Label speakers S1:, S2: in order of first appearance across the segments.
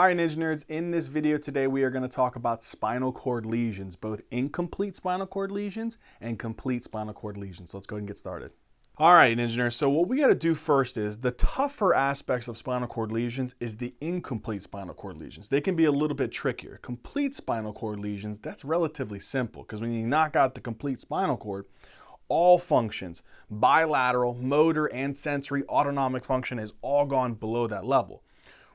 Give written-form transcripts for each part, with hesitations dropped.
S1: All right, Ninja Nerds, in this video today, we are going to talk about spinal cord lesions, both incomplete spinal cord lesions and complete spinal cord lesions. So let's go ahead and get started. All right, Ninja Nerds, so what we got to do first is the tougher aspects of spinal cord lesions is the incomplete spinal cord lesions. They can be a little bit trickier. Complete spinal cord lesions, that's relatively simple because when you knock out the complete spinal cord, all functions, bilateral, motor, and sensory autonomic function is all gone below that level.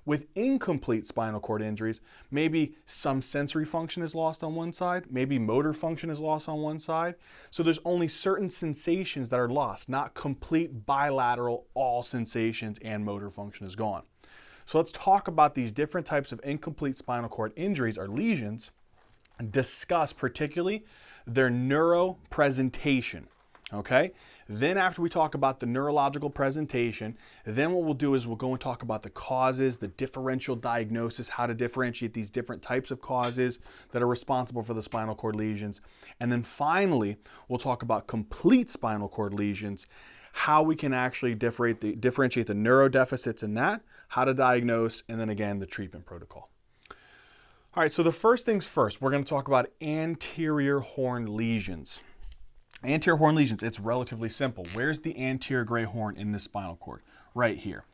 S1: With incomplete spinal cord injuries, maybe some sensory function is lost on one side, maybe motor function is lost on one side. So there's only certain sensations that are lost, not complete bilateral, all sensations and motor function is gone. So let's talk about these different types of incomplete spinal cord injuries or lesions, and discuss particularly their neuropresentation, okay? Then after we talk about the neurological presentation, then what we'll do is we'll go and talk about the causes, the differential diagnosis, how to differentiate these different types of causes that are responsible for the spinal cord lesions. And then finally, we'll talk about complete spinal cord lesions, how we can actually differentiate the neurodeficits in that, how to diagnose, and then again, the treatment protocol. All right, so the first things first, we're going to talk about anterior horn lesions. Anterior horn lesions, it's relatively simple. Where's the anterior gray horn in the spinal cord? Right here.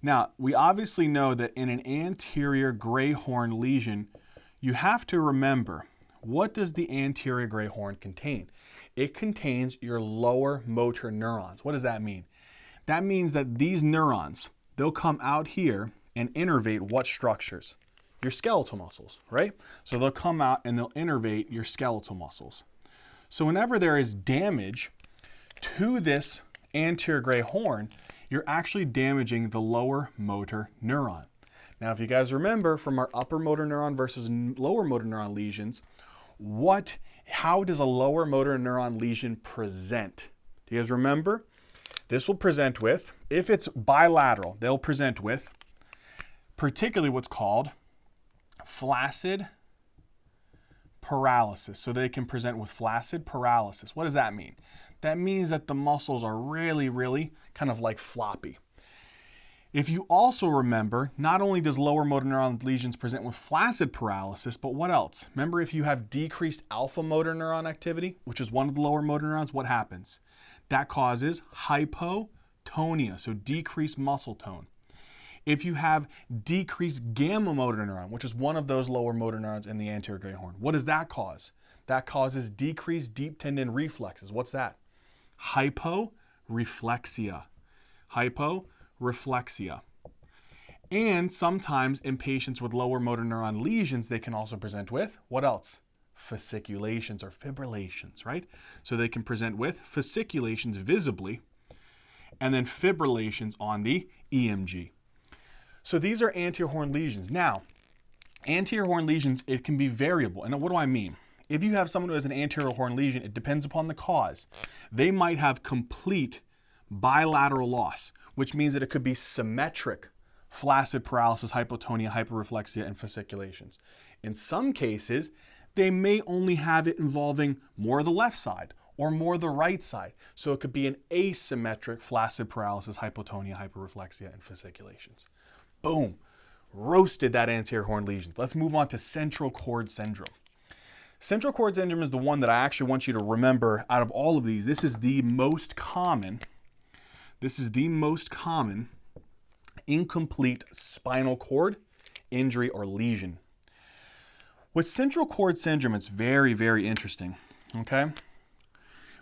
S1: Now, we obviously know that in an anterior gray horn lesion, you have to remember, what does the anterior gray horn contain? It contains your lower motor neurons. What does that mean? That means that these neurons, they'll come out here and innervate what structures? Your skeletal muscles, right? So they'll come out and they'll innervate your skeletal muscles. So whenever there is damage to this anterior gray horn, you're actually damaging the lower motor neuron. Now, if you guys remember from our upper motor neuron versus lower motor neuron lesions, how does a lower motor neuron lesion present? Do you guys remember? This will present with, if it's bilateral, they'll present with particularly what's called flaccid paralysis. So they can present with flaccid paralysis. What does that mean? That means that the muscles are really kind of like floppy. If you also remember, not only does lower motor neuron lesions present with flaccid paralysis, but what else? Remember, if you have decreased alpha motor neuron activity, which is one of the lower motor neurons, what happens? That causes hypotonia, so decreased muscle tone. If you have decreased gamma motor neuron, which is one of those lower motor neurons in the anterior gray horn, what does that cause? That causes decreased deep tendon reflexes. What's that? Hyporeflexia. Hyporeflexia. And sometimes in patients with lower motor neuron lesions, they can also present with, what else? Fasciculations or fibrillations, right? So they can present with fasciculations visibly and then fibrillations on the EMG. So these are anterior horn lesions. Now, anterior horn lesions, it can be variable. And what do I mean? If you have someone who has an anterior horn lesion, it depends upon the cause. They might have complete bilateral loss, which means that it could be symmetric flaccid paralysis, hypotonia, hyperreflexia, and fasciculations. In some cases, they may only have it involving more of the left side or more of the right side. So it could be an asymmetric flaccid paralysis, hypotonia, hyperreflexia, and fasciculations. Boom, roasted that anterior horn lesion. Let's move on to Central Cord Syndrome. Central Cord Syndrome is the one that I actually want you to remember out of all of these. This is the most common incomplete spinal cord injury or lesion. With Central Cord Syndrome, it's very interesting, okay?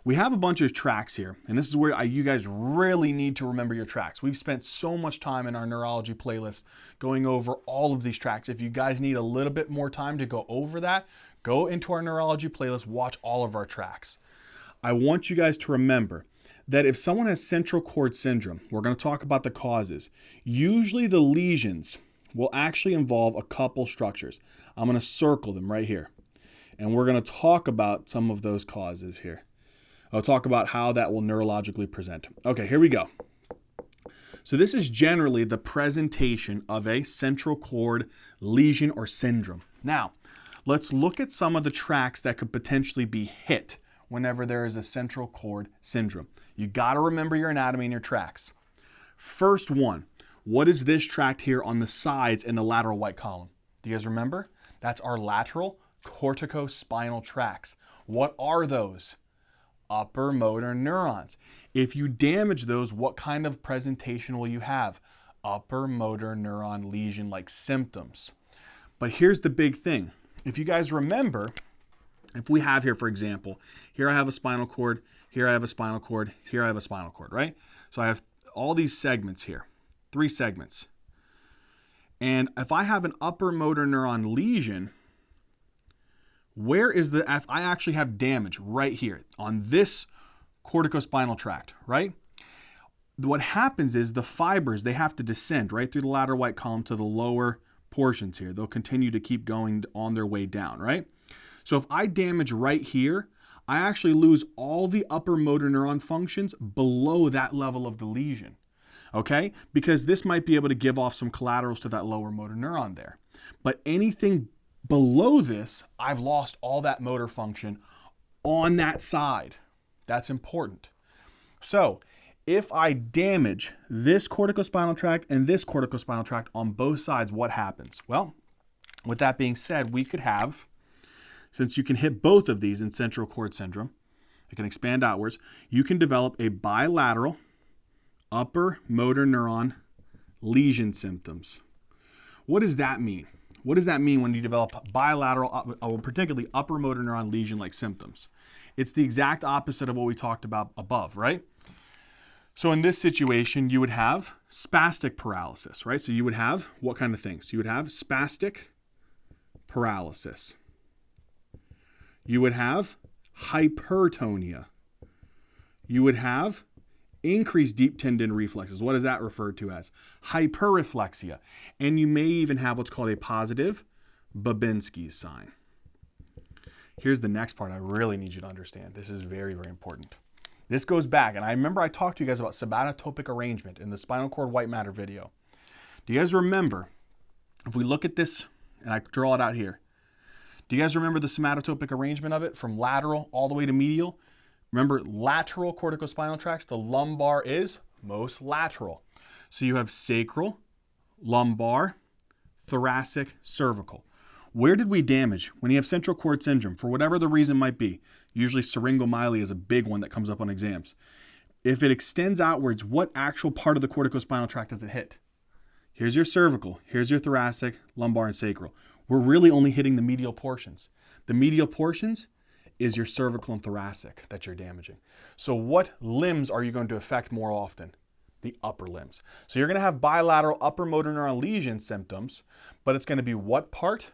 S1: We have a bunch of tracts here, and this is where you guys really need to remember your tracts. We've spent so much time in our neurology playlist going over all of these tracts. If you guys need a little bit more time to go over that, go into our neurology playlist, watch all of our tracts. I want you guys to remember that if someone has Central Cord Syndrome, we're going to talk about the causes. Usually the lesions will actually involve a couple structures. I'm going to circle them right here, and we're going to talk about some of those causes here. I'll talk about how that will neurologically present. Okay, here we go. So this is generally the presentation of a central cord lesion or syndrome. Now, let's look at some of the tracts that could potentially be hit whenever there is a central cord syndrome. You got to remember your anatomy and your tracts. First one, what is this tract here on the sides in the lateral white column? Do you guys remember? That's our lateral corticospinal tracts. What are those? Upper motor neurons. If you damage those, what kind of presentation will you have? Upper motor neuron lesion-like symptoms. But here's the big thing. If you guys remember, if we have here, for example, here I have a spinal cord, here I have a spinal cord, here I have a spinal cord, right? So I have all these segments here, 3 segments. And if I have an upper motor neuron lesion, where is the, if I actually have damage right here on this corticospinal tract, right? What happens is the fibers, they have to descend right through the lateral white column to the lower portions here. They'll continue to keep going on their way down, right? So if I damage right here, I actually lose all the upper motor neuron functions below that level of the lesion, okay? Because this might be able to give off some collaterals to that lower motor neuron there. But anything below this, I've lost all that motor function on that side. That's important. So if I damage this corticospinal tract and this corticospinal tract on both sides, what happens? Well, with that being said, we could have, since you can hit both of these in Anterior Cord Syndrome, it can expand outwards, you can develop a bilateral upper motor neuron lesion symptoms. What does that mean? What does that mean when you develop bilateral, particularly upper motor neuron lesion-like symptoms? It's the exact opposite of what we talked about above, right? So in this situation, you would have spastic paralysis, right? So you would have what kind of things? You would have spastic paralysis. You would have hypertonia. You would have increased deep tendon reflexes. What is that referred to as? Hyperreflexia. And you may even have what's called a positive Babinski's sign. Here's the next part I really need you to understand. This is very, very important. This goes back, and I remember I talked to you guys about somatotopic arrangement in the spinal cord white matter video. Do you guys remember, if we look at this, and I draw it out here, do you guys remember the somatotopic arrangement of it from lateral all the way to medial? Remember, lateral corticospinal tracts, the lumbar is most lateral. So you have sacral, lumbar, thoracic, cervical. Where did we damage? When you have Central Cord Syndrome, for whatever the reason might be, usually syringomyelia is a big one that comes up on exams. If it extends outwards, what actual part of the corticospinal tract does it hit? Here's your cervical, here's your thoracic, lumbar, and sacral. We're really only hitting the medial portions. The medial portions is your cervical and thoracic that you're damaging. So what limbs are you going to affect more often? The upper limbs. So you're going to have bilateral upper motor neuron lesion symptoms, but it's going to be what part?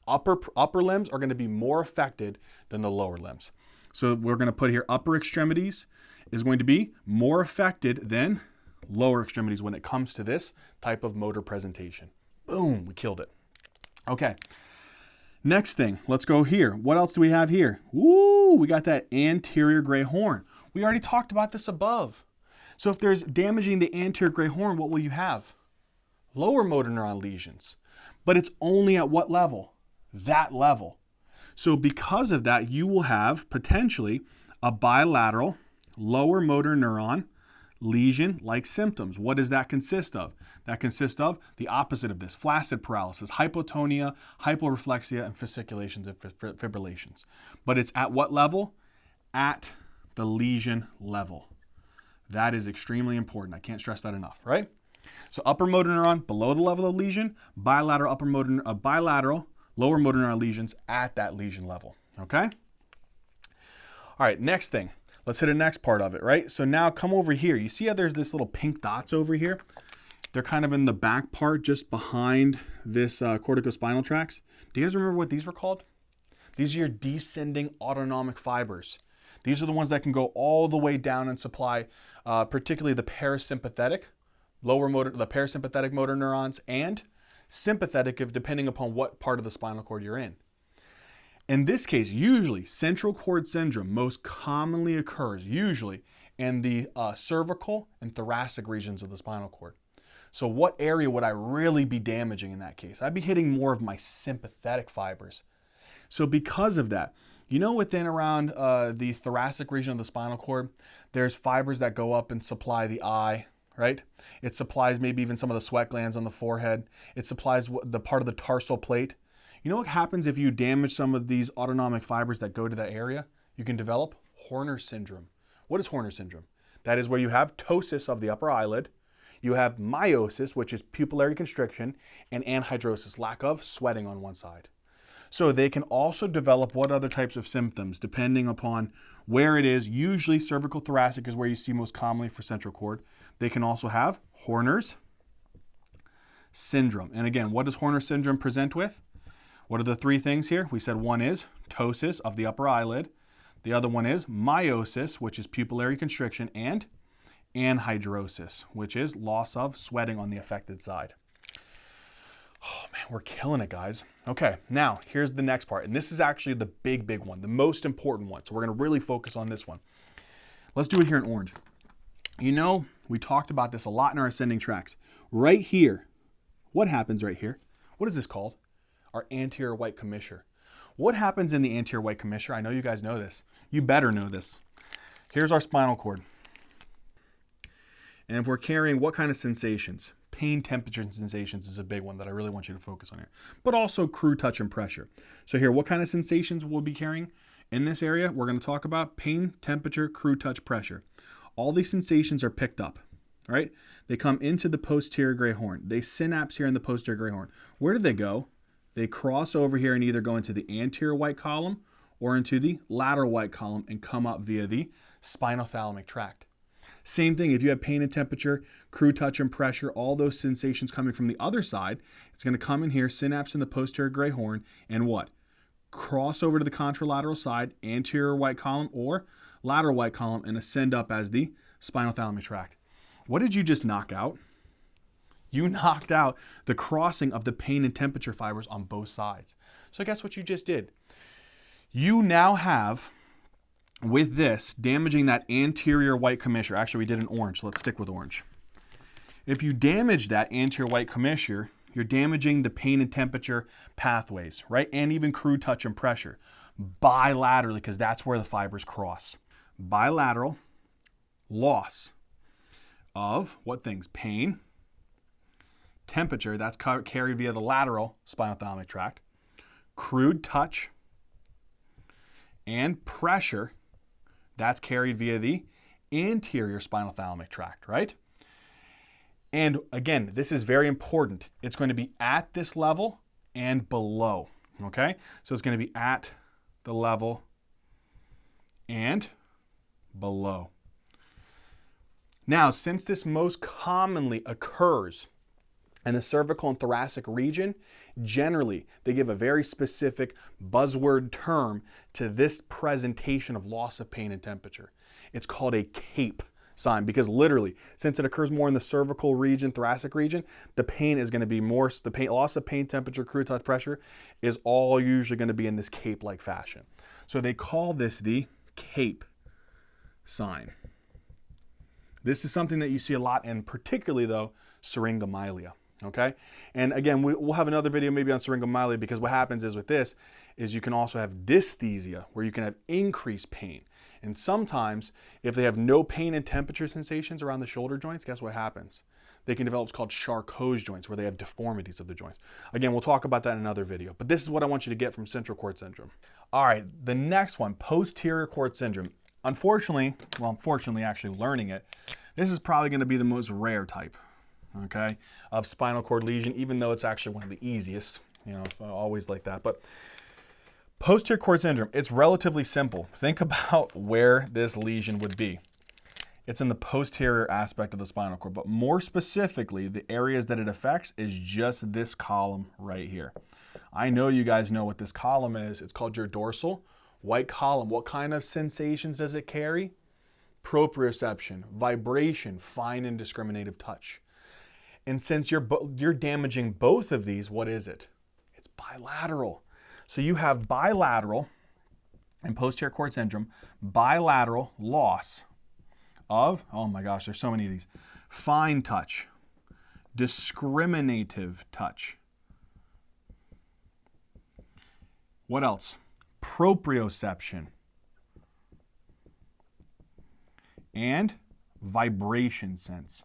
S1: Upper limbs are going to be more affected than the lower limbs. So we're going to put here upper extremities is going to be more affected than lower extremities when it comes to this type of motor presentation. Boom, we killed it. Okay. Next thing, let's go here. What else do we have here? Woo, we got that anterior gray horn. We already talked about this above. So if there's damaging the anterior gray horn, what will you have? Lower motor neuron lesions. But it's only at what level? That level. So because of that, you will have potentially a bilateral lower motor neuron lesion-like symptoms. What does that consist of? That consists of the opposite of this, flaccid paralysis, hypotonia, hyporeflexia, and fasciculations and fibrillations. But it's at what level? At the lesion level. That is extremely important. I can't stress that enough, right? So upper motor neuron below the level of lesion, bilateral lower motor neuron lesions at that lesion level, okay? All right, next thing. Let's hit the next part of it, right? So now come over here. You see how there's this little pink dots over here? They're kind of in the back part just behind this corticospinal tracts. Do you guys remember what these were called? These are your descending autonomic fibers. These are the ones that can go all the way down and supply particularly the parasympathetic, the parasympathetic motor neurons and sympathetic depending upon what part of the spinal cord you're in. In this case, usually Central Cord Syndrome most commonly occurs usually in the cervical and thoracic regions of the spinal cord. So what area would I really be damaging in that case? I'd be hitting more of my sympathetic fibers. So because of that, you know within around the thoracic region of the spinal cord, there's fibers that go up and supply the eye, right? It supplies maybe even some of the sweat glands on the forehead. It supplies the part of the tarsal plate You know what happens if you damage some of these autonomic fibers that go to that area? You can develop Horner syndrome. What is Horner syndrome? That is where you have ptosis of the upper eyelid, you have miosis, which is pupillary constriction, and anhidrosis, lack of sweating on one side. So they can also develop what other types of symptoms, depending upon where it is. Usually cervical thoracic is where you see most commonly for central cord. They can also have Horner's syndrome. And again, what does Horner syndrome present with? What are the three things here? We said one is ptosis of the upper eyelid. The other one is miosis, which is pupillary constriction, and anhidrosis, which is loss of sweating on the affected side. Oh man, we're killing it, guys. Okay, now here's the next part. And this is actually the big one, the most important one. So we're gonna really focus on this one. Let's do it here in orange. You know, we talked about this a lot in our ascending tracts. Right here, what happens right here? What is this called? Our anterior white commissure. What happens in the anterior white commissure? I know you guys know this. You better know this. Here's our spinal cord. And if we're carrying what kind of sensations? Pain, temperature, and sensations is a big one that I really want you to focus on here. But also crude touch and pressure. So here, what kind of sensations we'll be carrying in this area? We're going to talk about pain, temperature, crude touch, pressure. All these sensations are picked up, right? They come into the posterior gray horn. They synapse here in the posterior gray horn. Where do they go? They cross over here and either go into the anterior white column or into the lateral white column and come up via the spinothalamic tract. Same thing, if you have pain and temperature, crude touch and pressure, all those sensations coming from the other side, it's going to come in here, synapse in the posterior gray horn, and what? Cross over to the contralateral side, anterior white column or lateral white column, and ascend up as the spinothalamic tract. What did you just knock out? You knocked out the crossing of the pain and temperature fibers on both sides. So guess what you just did? You now have, with this, damaging that anterior white commissure. Actually, we did an orange. Let's stick with orange. If you damage that anterior white commissure, you're damaging the pain and temperature pathways, right? And even crude touch and pressure bilaterally, because that's where the fibers cross. Bilateral loss of what things? Pain, temperature, that's carried via the lateral spinothalamic tract, crude touch, and pressure, that's carried via the anterior spinothalamic tract, right? And again, this is very important. It's going to be at this level and below, okay? So it's going to be at the level and below. Now, since this most commonly occurs in the cervical and thoracic region, generally, they give a very specific buzzword term to this presentation of loss of pain and temperature. It's called a CAPE sign because literally, since it occurs more in the cervical region, thoracic region, the pain is going to be more, loss of pain, temperature, crude touch, pressure is all usually going to be in this CAPE-like fashion. So they call this the CAPE sign. This is something that you see a lot, and particularly though, syringomyelia. Okay, and again, we'll have another video maybe on syringomyelia because what happens is with this is you can also have dysesthesia where you can have increased pain. And sometimes if they have no pain and temperature sensations around the shoulder joints, guess what happens? They can develop what's called Charcot's joints where they have deformities of the joints. Again, we'll talk about that in another video, but this is what I want you to get from central cord syndrome. All right, the next one, posterior cord syndrome. Unfortunately, actually learning it, this is probably going to be the most rare type, okay, of spinal cord lesion, even though it's actually one of the easiest, you know, always like that. But posterior cord syndrome, it's relatively simple. Think about where this lesion would be. It's in the posterior aspect of the spinal cord, but more specifically, the areas that it affects is just this column right here. I know you guys know what this column is. It's called your dorsal white column. What kind of sensations does it carry? Proprioception, vibration, fine and discriminative touch. And since you're damaging both of these, what is it? It's bilateral. So you have bilateral in posterior cord syndrome, bilateral loss of, oh my gosh, there's so many of these, fine touch, discriminative touch. What else? Proprioception and vibration sense.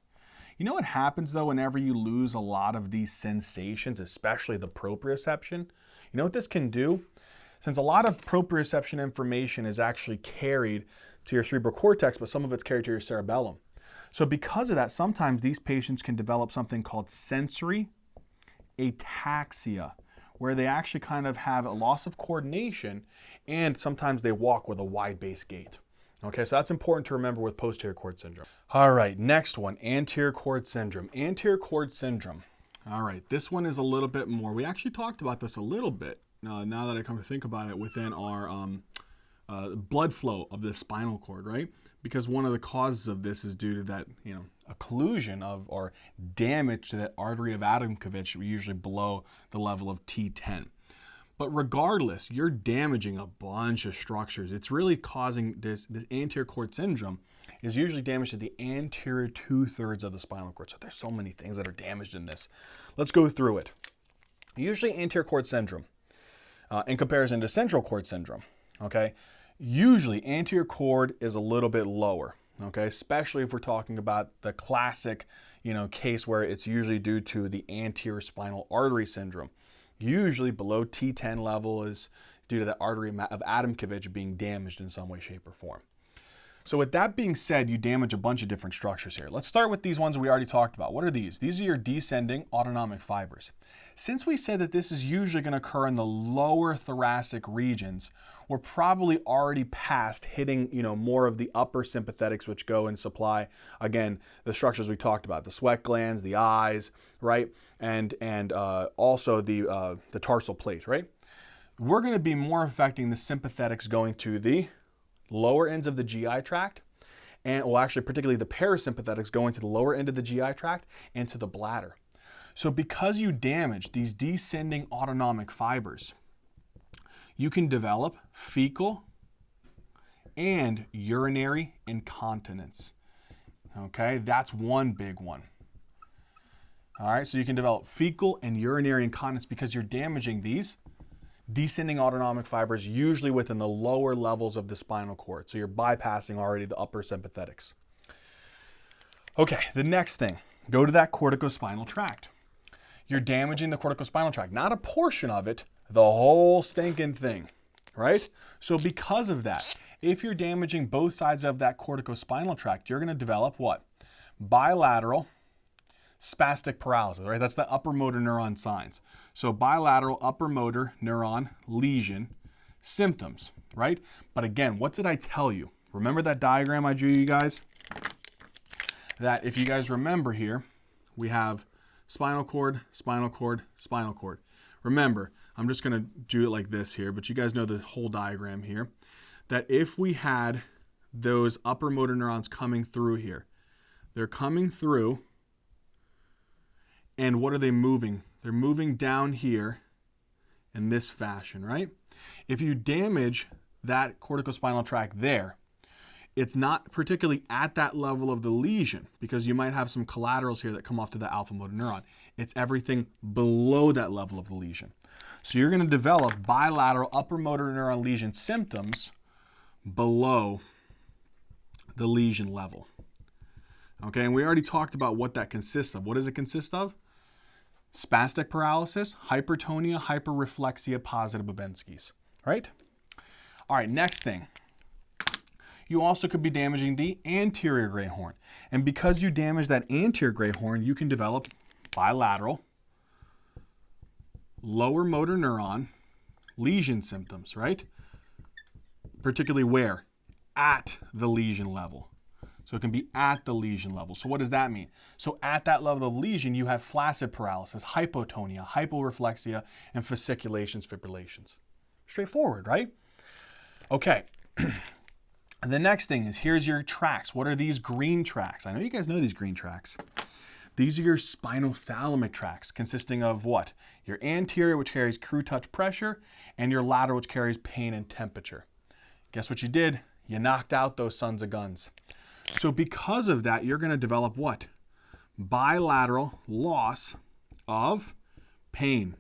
S1: You know what happens though whenever you lose a lot of these sensations, especially the proprioception? You know what this can do? Since a lot of proprioception information is actually carried to your cerebral cortex, but some of it's carried to your cerebellum. So because of that, sometimes these patients can develop something called sensory ataxia, where they actually kind of have a loss of coordination, and sometimes they walk with a wide base gait. Okay, so that's important to remember with posterior cord syndrome. All right, next one, anterior cord syndrome. Anterior cord syndrome. All right, this one is a little bit more. We actually talked about this a little bit, now that I come to think about it, within our blood flow of the spinal cord, right? Because one of the causes of this is due to that, occlusion of or damage to that artery of Adamkovich, usually below the level of T10. But regardless, you're damaging a bunch of structures. It's really causing this anterior cord syndrome is usually damage to the anterior 2/3 of the spinal cord. So there's so many things that are damaged in this. Let's go through it. Usually anterior cord syndrome, in comparison to central cord syndrome, okay? Usually anterior cord is a little bit lower, okay? Especially if we're talking about the classic, case where it's usually due to the anterior spinal artery syndrome. Usually below T10 level is due to the artery of Adamkovich being damaged in some way, shape, or form. So with that being said, you damage a bunch of different structures here. Let's start with these ones we already talked about. What are these? These are your descending autonomic fibers. Since we said that this is usually going to occur in the lower thoracic regions, we're probably already past hitting, more of the upper sympathetics, which go and supply, again, the structures we talked about, the sweat glands, the eyes, right? And also the tarsal plate, right? We're going to be more affecting the sympathetics going to the lower ends of the GI tract, and well, actually particularly the parasympathetics going to the lower end of the GI tract and to the bladder. So because you damage these descending autonomic fibers, you can develop fecal and urinary incontinence. Okay, that's one big one. All right, so you can develop fecal and urinary incontinence because you're damaging these descending autonomic fibers, usually within the lower levels of the spinal cord. So you're bypassing already the upper sympathetics. Okay, the next thing, go to that corticospinal tract. You're damaging the corticospinal tract, not a portion of it, the whole stinking thing, right? So because of that, if you're damaging both sides of that corticospinal tract, you're going to develop what? Bilateral spastic paralysis, right? That's the upper motor neuron signs. So bilateral upper motor neuron lesion symptoms, right? But again, what did I tell you? Remember that diagram I drew you guys? That if you guys remember here, we have spinal cord, spinal cord, spinal cord. Remember, I'm just going to do it like this here, but you guys know the whole diagram here. That if we had those upper motor neurons coming through here, they're coming through, and what are they moving? They're moving down here in this fashion, right? If you damage that corticospinal tract there, it's not particularly at that level of the lesion because you might have some collaterals here that come off to the alpha motor neuron. It's everything below that level of the lesion. So you're going to develop bilateral upper motor neuron lesion symptoms below the lesion level. Okay, and we already talked about what that consists of. What does it consist of? Spastic paralysis, hypertonia, hyperreflexia, positive Babinski's, right? All right, next thing. You also could be damaging the anterior gray horn. And because you damage that anterior gray horn, you can develop bilateral lower motor neuron lesion symptoms, right? Particularly where? At the lesion level. So it can be at the lesion level. So what does that mean? So at that level of lesion, you have flaccid paralysis, hypotonia, hyporeflexia, and fasciculations, fibrillations. Straightforward, right? Okay. And the next thing is, here's your tracts. What are these green tracts? I know you guys know these green tracts. These are your spinothalamic tracts, consisting of what? Your anterior, which carries crude touch pressure, and your lateral, which carries pain and temperature. Guess what you did? You knocked out those sons of guns. So because of that, you're going to develop what? Bilateral loss of pain,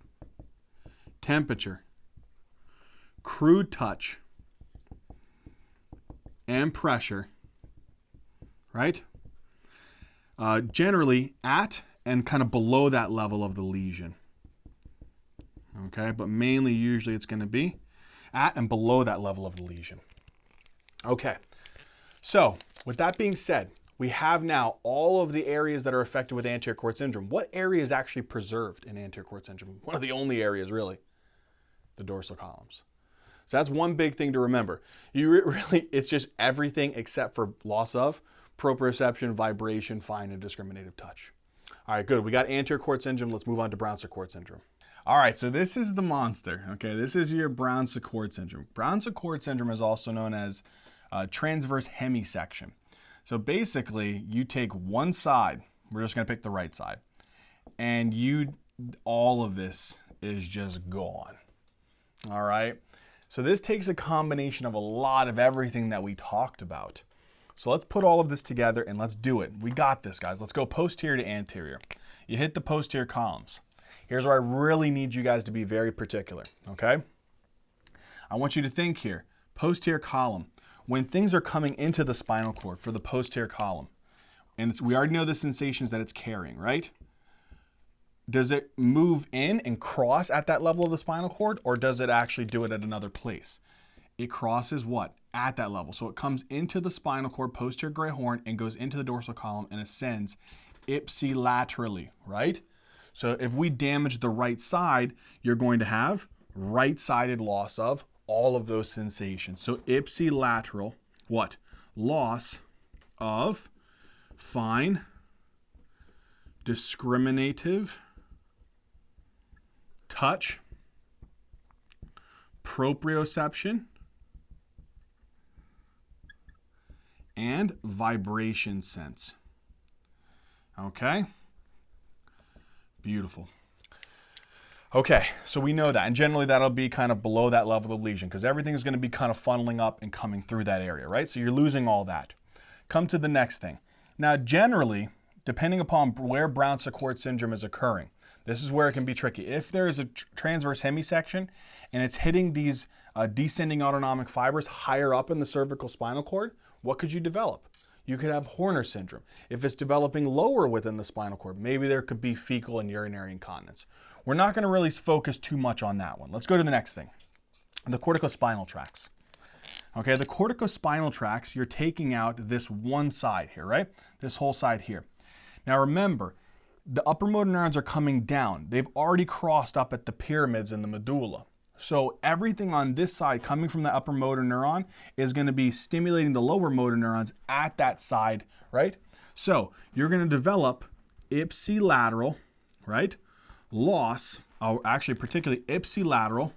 S1: temperature, crude touch, and pressure, right? generally at and kind of below that level of the lesion. Okay, but mainly usually it's going to be at and below that level of the lesion. Okay, so with that being said, we have now all of the areas that are affected with anterior cord syndrome. What area is actually preserved in anterior cord syndrome? One of the only areas, really, the dorsal columns. So that's one big thing to remember. It's just everything except for loss of proprioception, vibration, fine, and discriminative touch. All right, good. We got anterior cord syndrome. Let's move on to Brown-Séquard syndrome. All right, so this is the monster. Okay, this is your Brown-Séquard syndrome. Brown-Séquard syndrome is also known as transverse hemisection. So basically, you take one side. We're just going to pick the right side, and all of this is just gone. All right. So this takes a combination of a lot of everything that we talked about. So let's put all of this together and let's do it. We got this, guys. Let's go posterior to anterior. You hit the posterior columns. Here's where I really need you guys to be very particular, okay? I want you to think here, posterior column. When things are coming into the spinal cord for the posterior column, and we already know the sensations that it's carrying, right? Does it move in and cross at that level of the spinal cord, or does it actually do it at another place? It crosses what? At that level. So it comes into the spinal cord, posterior gray horn, and goes into the dorsal column and ascends ipsilaterally, right? So if we damage the right side, you're going to have right-sided loss of all of those sensations. So ipsilateral, what? Loss of fine, discriminative, touch, proprioception, and vibration sense. Okay? Beautiful. Okay, so we know that, and generally that'll be kind of below that level of lesion because everything is going to be kind of funneling up and coming through that area, right? So you're losing all that. Come to the next thing. Now, generally, depending upon where Brown-Séquard syndrome is occurring, this is where it can be tricky. If there is a transverse hemisection and it's hitting these descending autonomic fibers higher up in the cervical spinal cord, what could you develop? You could have Horner syndrome. If it's developing lower within the spinal cord, maybe there could be fecal and urinary incontinence. We're not going to really focus too much on that one. Let's go to the next thing. The corticospinal tracts. Okay, the corticospinal tracts, you're taking out this one side here, right? This whole side here. Now remember, the upper motor neurons are coming down. They've already crossed up at the pyramids in the medulla. So everything on this side coming from the upper motor neuron is going to be stimulating the lower motor neurons at that side, right? So you're going to develop ipsilateral, right? Loss, actually particularly ipsilateral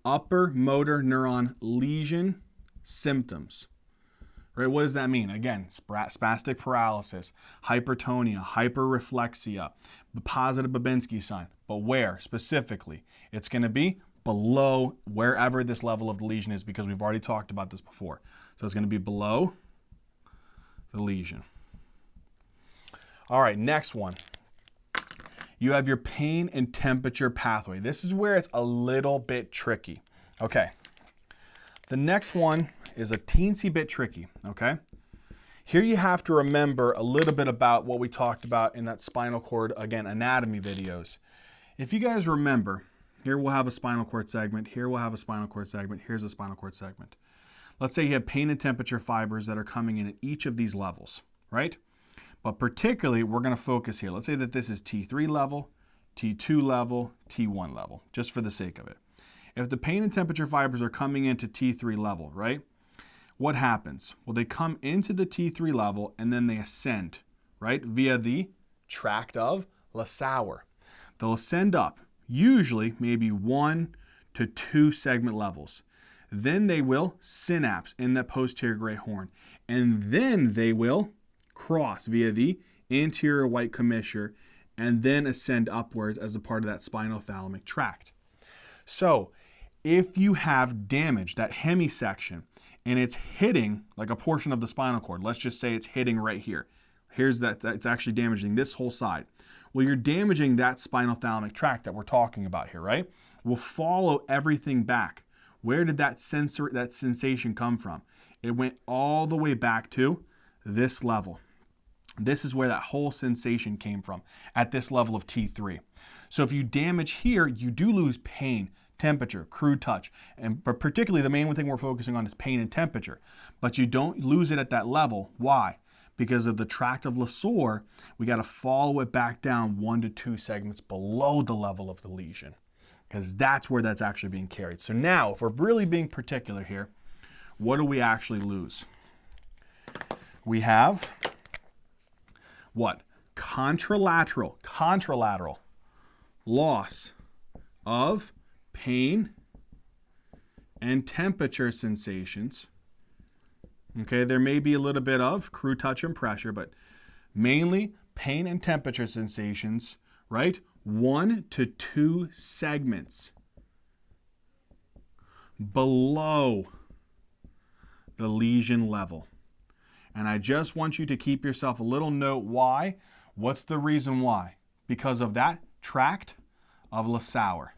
S1: upper motor neuron lesion symptoms. Right? What does that mean? Again, spastic paralysis, hypertonia, hyperreflexia, the positive Babinski sign. But where specifically? It's going to be below wherever this level of the lesion is because we've already talked about this before. So it's going to be below the lesion. All right, next one. You have your pain and temperature pathway. This is where it's a little bit tricky. Okay. The next one is a teensy bit tricky, okay? Here you have to remember a little bit about what we talked about in that spinal cord, again, anatomy videos. If you guys remember, here we'll have a spinal cord segment, here we'll have a spinal cord segment, here's a spinal cord segment. Let's say you have pain and temperature fibers that are coming in at each of these levels, right? But particularly, we're going to focus here. Let's say that this is T3 level, T2 level, T1 level, just for the sake of it. If the pain and temperature fibers are coming into T3 level, right? What happens? Well, they come into the T3 level and then they ascend, right? Via the tract of Lissauer. They'll ascend up, usually maybe 1 to 2 segment levels. Then they will synapse in the posterior gray horn. And then they will cross via the anterior white commissure and then ascend upwards as a part of that spinothalamic tract. So if you have damage, that hemisection, and it's hitting like a portion of the spinal cord, let's just say it's hitting right here. Here's that, it's actually damaging this whole side. Well, you're damaging that spinothalamic tract that we're talking about here, right? We'll follow everything back. Where did that sensation come from? It went all the way back to this level. This is where that whole sensation came from at this level of T3. So if you damage here, you do lose pain, temperature, crude touch, but particularly the main thing we're focusing on is pain and temperature. But you don't lose it at that level. Why? Because of the tract of Lesion, we got to follow it back down 1 to 2 segments below the level of the lesion, because that's where that's actually being carried. So now, if we're really being particular here, what do we actually lose? We have what? Contralateral loss of pain and temperature sensations. Okay, there may be a little bit of crude touch and pressure, but mainly pain and temperature sensations, right? 1 to 2 segments below the lesion level. And I just want you to keep yourself a little note why. What's the reason why? Because of that tract of Lesion.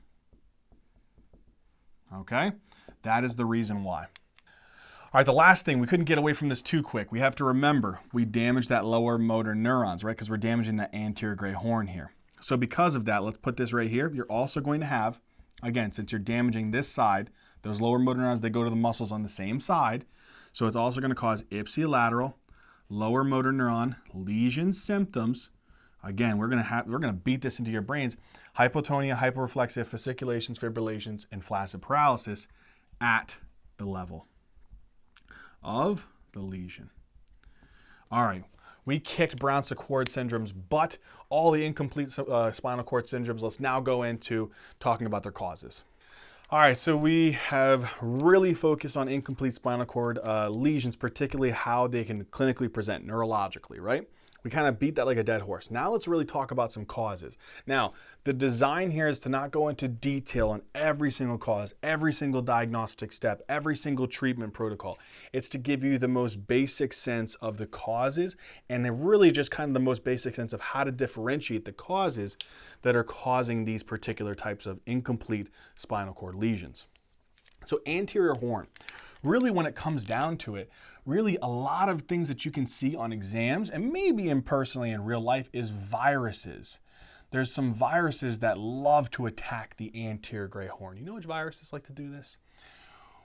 S1: Okay? That is the reason why. All right, the last thing, we couldn't get away from this too quick. We have to remember we damaged that lower motor neurons, right? Because we're damaging that anterior gray horn here. So because of that, let's put this right here. You're also going to have, again, since you're damaging this side, those lower motor neurons, they go to the muscles on the same side. So it's also going to cause ipsilateral, lower motor neuron, lesion symptoms. Again, we're going to beat this into your brains. Hypotonia, hyperreflexia, fasciculations, fibrillations, and flaccid paralysis at the level of the lesion. All right, we kicked Brown-Séquard syndromes, but all the incomplete spinal cord syndromes. Let's now go into talking about their causes. All right, so we have really focused on incomplete spinal cord lesions, particularly how they can clinically present neurologically, right? We kind of beat that like a dead horse. Now let's really talk about some causes. Now, the design here is to not go into detail on every single cause, every single diagnostic step, every single treatment protocol. It's to give you the most basic sense of the causes and really just kind of the most basic sense of how to differentiate the causes that are causing these particular types of incomplete spinal cord lesions. So anterior horn, really when it comes down to it, really a lot of things that you can see on exams and maybe personally in real life is viruses. There's some viruses that love to attack the anterior gray horn. You know which viruses like to do this?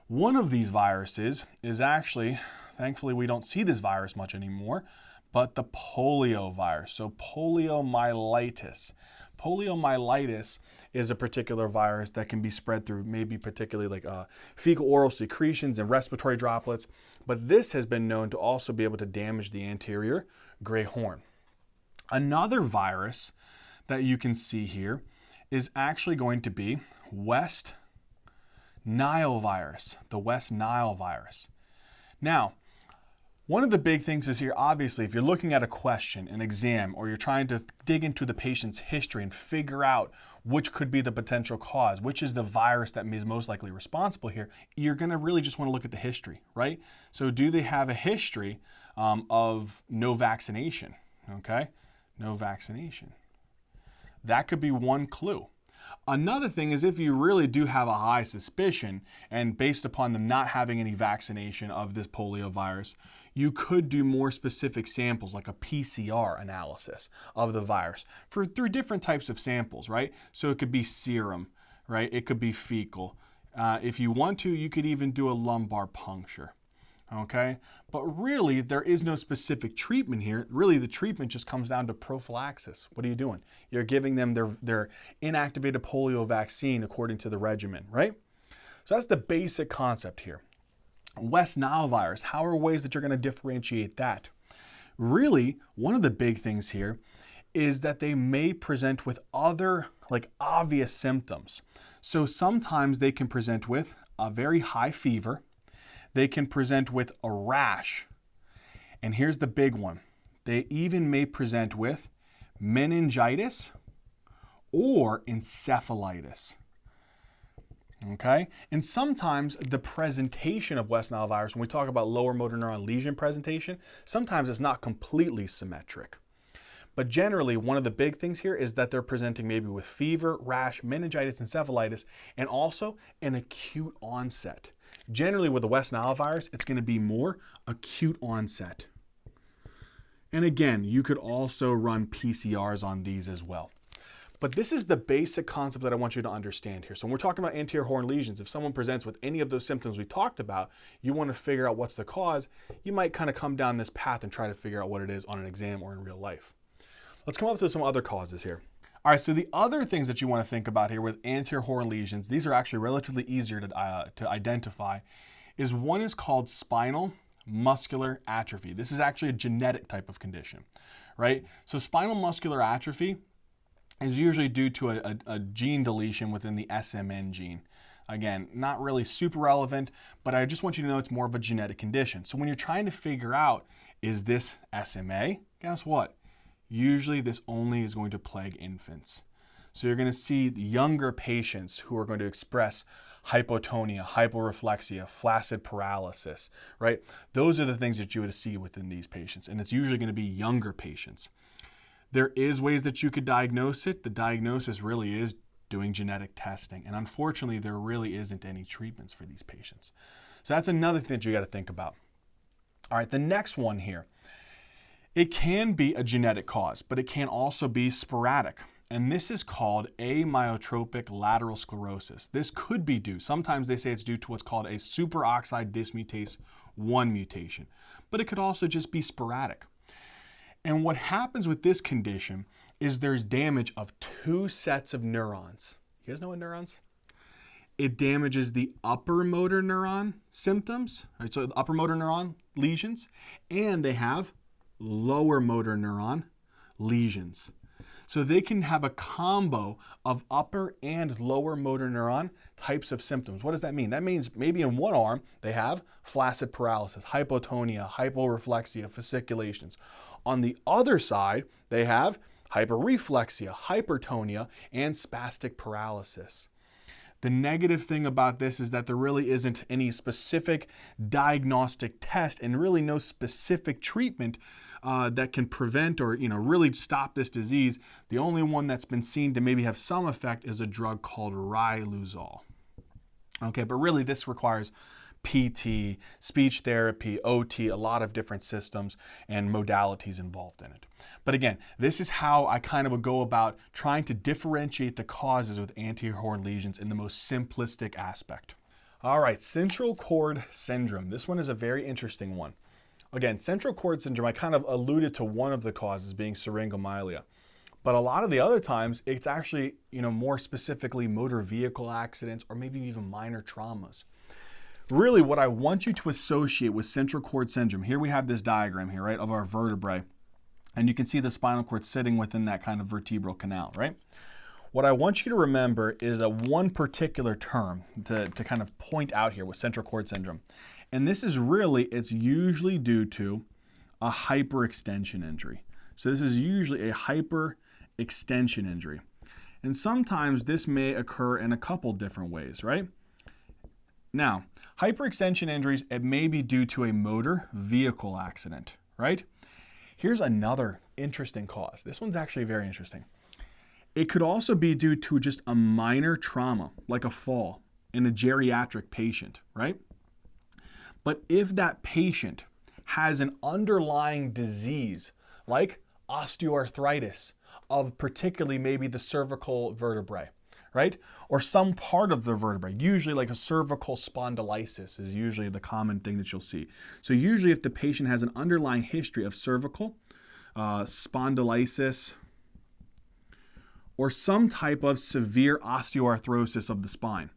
S1: One of these viruses is actually, thankfully we don't see this virus much anymore, but the polio virus, so poliomyelitis. Poliomyelitis is a particular virus that can be spread through maybe particularly like fecal oral secretions and respiratory droplets, but this has been known to also be able to damage the anterior gray horn. Another virus that you can see here is actually going to be West Nile virus, the West Nile virus. Now, one of the big things is here, obviously, if you're looking at a question, an exam, or you're trying to dig into the patient's history and figure out which could be the potential cause, which is the virus that is most likely responsible here, you're going to really just want to look at the history, right? So do they have a history of no vaccination? Okay, no vaccination. That could be one clue. Another thing is if you really do have a high suspicion and based upon them not having any vaccination of this polio virus, you could do more specific samples like a PCR analysis of the virus through different types of samples, right? So it could be serum, right? It could be fecal. If you want to, you could even do a lumbar puncture. Okay, but really there is no specific treatment here. Really the treatment just comes down to prophylaxis. What are you doing? You're giving them their inactivated polio vaccine according to the regimen, right? So that's the basic concept here. West Nile virus, how are ways that you're going to differentiate that? Really, one of the big things here is that they may present with other like obvious symptoms. So sometimes they can present with a very high fever. They can present with a rash. And here's the big one. They even may present with meningitis or encephalitis. Okay? And sometimes the presentation of West Nile virus, when we talk about lower motor neuron lesion presentation, sometimes it's not completely symmetric. But generally, one of the big things here is that they're presenting maybe with fever, rash, meningitis, encephalitis, and also an acute onset. Generally, with the West Nile virus, it's going to be more acute onset. And again, you could also run PCRs on these as well. But this is the basic concept that I want you to understand here. So when we're talking about anterior horn lesions, if someone presents with any of those symptoms we talked about, you want to figure out what's the cause, you might kind of come down this path and try to figure out what it is on an exam or in real life. Let's come up with some other causes here. All right, so the other things that you want to think about here with anterior horn lesions, these are actually relatively easier to identify, is one is called spinal muscular atrophy. This is actually a genetic type of condition, right? So spinal muscular atrophy is usually due to a gene deletion within the SMN gene. Again, not really super relevant, but I just want you to know it's more of a genetic condition. So when you're trying to figure out, is this SMA? Guess what? Usually this only is going to plague infants. So you're going to see younger patients who are going to express hypotonia, hyporeflexia, flaccid paralysis, right? Those are the things that you would see within these patients, and it's usually going to be younger patients. There is ways that you could diagnose it. The diagnosis really is doing genetic testing, and unfortunately there really isn't any treatments for these patients. So that's another thing that you got to think about. All right, the next one here. It can be a genetic cause, but it can also be sporadic. And this is called amyotropic lateral sclerosis. This could be due, sometimes they say it's due to what's called a superoxide dismutase 1 mutation, but it could also just be sporadic. And what happens with this condition is there's damage of two sets of neurons. You guys know what neurons? It damages the upper motor neuron symptoms, right? So the upper motor neuron lesions, and they have lower motor neuron lesions. So they can have a combo of upper and lower motor neuron types of symptoms. What does that mean? That means maybe in one arm they have flaccid paralysis, hypotonia, hyporeflexia, fasciculations. On the other side, they have hyperreflexia, hypertonia, and spastic paralysis. The negative thing about this is that there really isn't any specific diagnostic test and really no specific treatment that can prevent or really stop this disease. The only one that's been seen to maybe have some effect is a drug called riluzole. Okay, but really this requires PT, speech therapy, OT, a lot of different systems and modalities involved in it. But again, this is how I kind of would go about trying to differentiate the causes with anterior horn lesions in the most simplistic aspect. All right, central cord syndrome. This one is a very interesting one. Again, central cord syndrome, I kind of alluded to one of the causes being syringomyelia. But a lot of the other times, it's actually, more specifically motor vehicle accidents or maybe even minor traumas. Really, what I want you to associate with central cord syndrome, here we have this diagram here, right, of our vertebrae. And you can see the spinal cord sitting within that kind of vertebral canal, right? What I want you to remember is one particular term to kind of point out here with central cord syndrome. And this is really, it's usually due to a hyperextension injury. So this is usually a hyperextension injury. And sometimes this may occur in a couple different ways, right? Now, hyperextension injuries, it may be due to a motor vehicle accident, right? Here's another interesting cause. This one's actually very interesting. It could also be due to just a minor trauma, like a fall in a geriatric patient, right? But if that patient has an underlying disease, like osteoarthritis of particularly maybe the cervical vertebrae, right? Or some part of the vertebrae, usually like a cervical spondylitis is usually the common thing that you'll see. So usually if the patient has an underlying history of cervical spondylitis or some type of severe osteoarthrosis of the spine,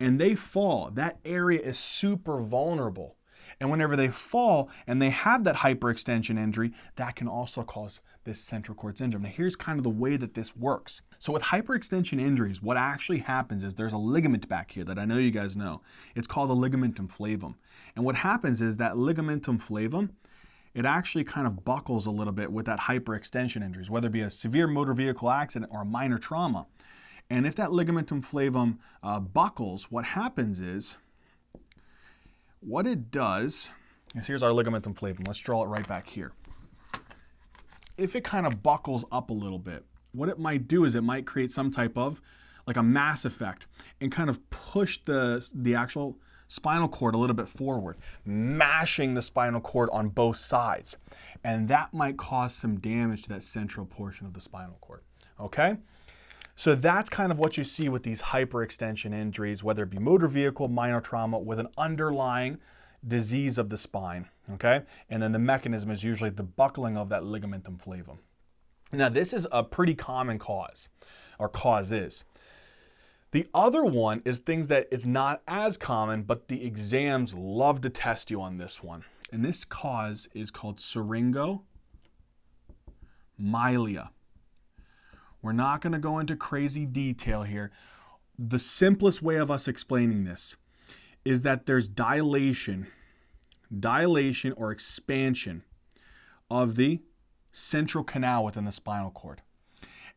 S1: and they fall, that area is super vulnerable. And whenever they fall and they have that hyperextension injury, that can also cause this central cord syndrome. Now here's kind of the way that this works. So with hyperextension injuries, what actually happens is there's a ligament back here that I know you guys know. It's called the ligamentum flavum. And what happens is that ligamentum flavum, it actually kind of buckles a little bit with that hyperextension injuries, whether it be a severe motor vehicle accident or a minor trauma. And if that ligamentum flavum buckles, what happens is, what it does is, here's our ligamentum flavum. Let's draw it right back here. If it kind of buckles up a little bit, what it might do is it might create some type of like a mass effect and kind of push the actual spinal cord a little bit forward, mashing the spinal cord on both sides. And that might cause some damage to that central portion of the spinal cord, okay? So that's kind of what you see with these hyperextension injuries, whether it be motor vehicle, minor trauma, with an underlying disease of the spine, okay? And then the mechanism is usually the buckling of that ligamentum flavum. Now, this is a pretty common cause, or causes. The other one is things that it's not as common, but the exams love to test you on this one. And this cause is called syringomyelia. We're not going to go into crazy detail here. The simplest way of us explaining this is that there's dilation or expansion of the central canal within the spinal cord.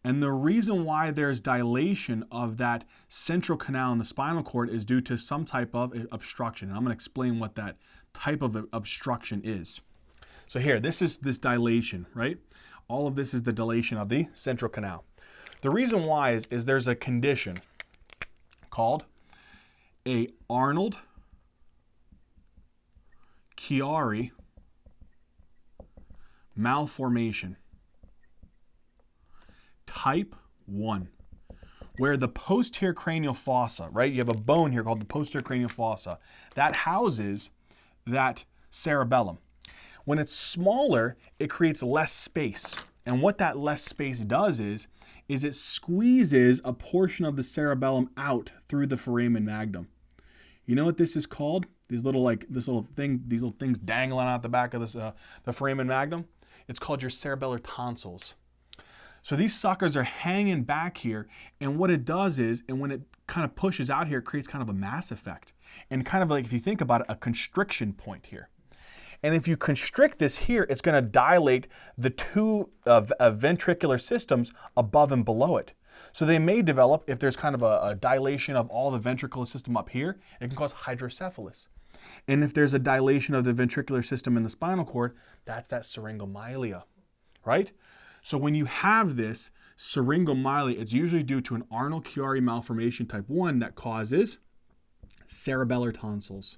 S1: And the reason why there's dilation of that central canal in the spinal cord is due to some type of obstruction. And I'm going to explain what that type of obstruction is. So here, this is this dilation, right? All of this is the dilation of the central canal. The reason why is there's a condition called a Arnold-Chiari malformation. Type 1, where the posterior cranial fossa, right? You have a bone here called the posterior cranial fossa that houses that cerebellum. When it's smaller, it creates less space. And what that less space does is it squeezes a portion of the cerebellum out through the foramen magnum. You know what this is called? These little things dangling out the back of this, the foramen magnum. It's called your cerebellar tonsils. So these suckers are hanging back here, and what it does is, and when it kind of pushes out here, it creates kind of a mass effect. And kind of like, if you think about it, a constriction point here. And if you constrict this here, it's going to dilate the two ventricular systems above and below it. So they may develop, if there's kind of a dilation of all the ventricular system up here, it can cause hydrocephalus. And if there's a dilation of the ventricular system in the spinal cord, that's that syringomyelia, right? So when you have this syringomyelia, it's usually due to an Arnold-Chiari malformation type 1 that causes cerebellar tonsils.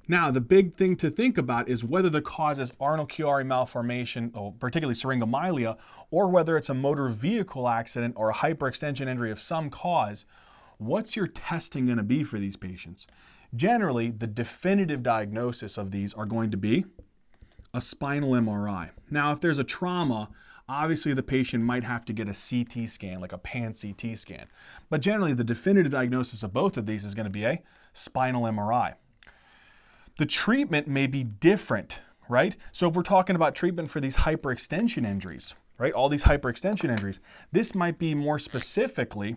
S1: Now, the big thing to think about is whether the cause is Arnold-Chiari malformation, or particularly syringomyelia, or whether it's a motor vehicle accident or a hyperextension injury of some cause. What's your testing going to be for these patients? Generally, the definitive diagnosis of these are going to be a spinal MRI. Now, if there's a trauma, obviously the patient might have to get a CT scan, like a pan-CT scan. But generally, the definitive diagnosis of both of these is going to be a spinal MRI. The treatment may be different, right? So if we're talking about treatment for these hyperextension injuries, right? All these hyperextension injuries, this might be more specifically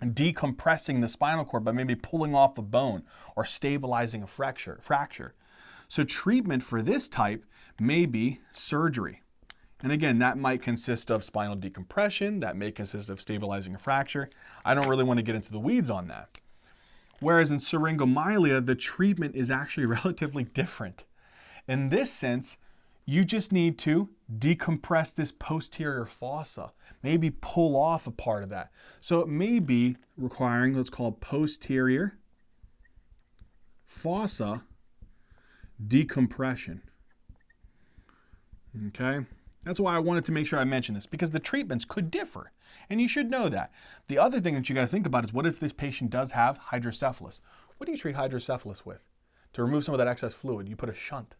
S1: decompressing the spinal cord by maybe pulling off a bone or stabilizing a fracture. So treatment for this type may be surgery. And again, that might consist of spinal decompression, that may consist of stabilizing a fracture. I don't really want to get into the weeds on that. Whereas in syringomyelia, the treatment is actually relatively different. In this sense, you just need to decompress this posterior fossa, maybe pull off a part of that. So it may be requiring what's called posterior fossa decompression. Okay? That's why I wanted to make sure I mention this, because the treatments could differ, and you should know that. The other thing that you got to think about is, what if this patient does have hydrocephalus? What do you treat hydrocephalus with? To remove some of that excess fluid, you put a shunt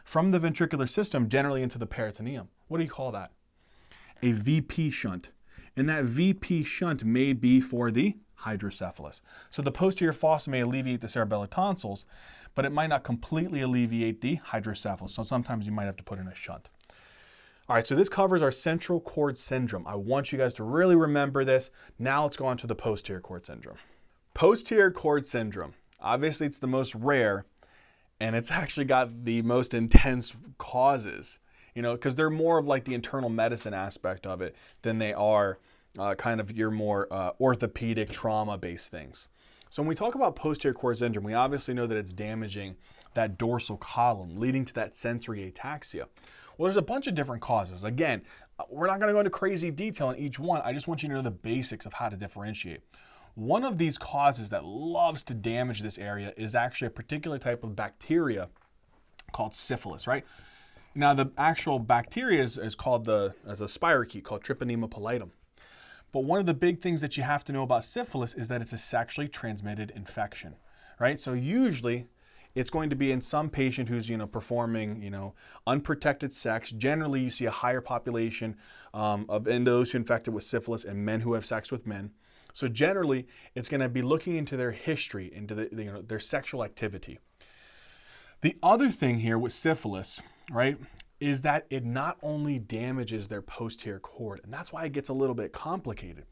S1: from the ventricular system generally into the peritoneum. What do you call that? A VP shunt. And that VP shunt may be for the hydrocephalus. So the posterior fossa may alleviate the cerebellar tonsils, but it might not completely alleviate the hydrocephalus. So sometimes you might have to put in a shunt. All right, so this covers our central cord syndrome. I want you guys to really remember this. Now let's go on to the posterior cord syndrome. Posterior cord syndrome. Obviously, it's the most rare, and it's actually got the most intense causes, because they're more of like the internal medicine aspect of it than they are kind of your more orthopedic trauma-based things. So when we talk about posterior cord syndrome, we obviously know that it's damaging that dorsal column, leading to that sensory ataxia. Well, there's a bunch of different causes. Again, we're not going to go into crazy detail on each one. I just want you to know the basics of how to differentiate. One of these causes that loves to damage this area is actually a particular type of bacteria called syphilis, right? Now, the actual bacteria is called as a spirochete called Treponema pallidum. But one of the big things that you have to know about syphilis is that it's a sexually transmitted infection, right? So usually it's going to be in some patient who's, performing, unprotected sex. Generally, you see a higher population in those who are infected with syphilis and men who have sex with men. So generally, it's going to be looking into their history, into their sexual activity. The other thing here with syphilis, right, is that it not only damages their posterior cord, and that's why it gets a little bit complicated.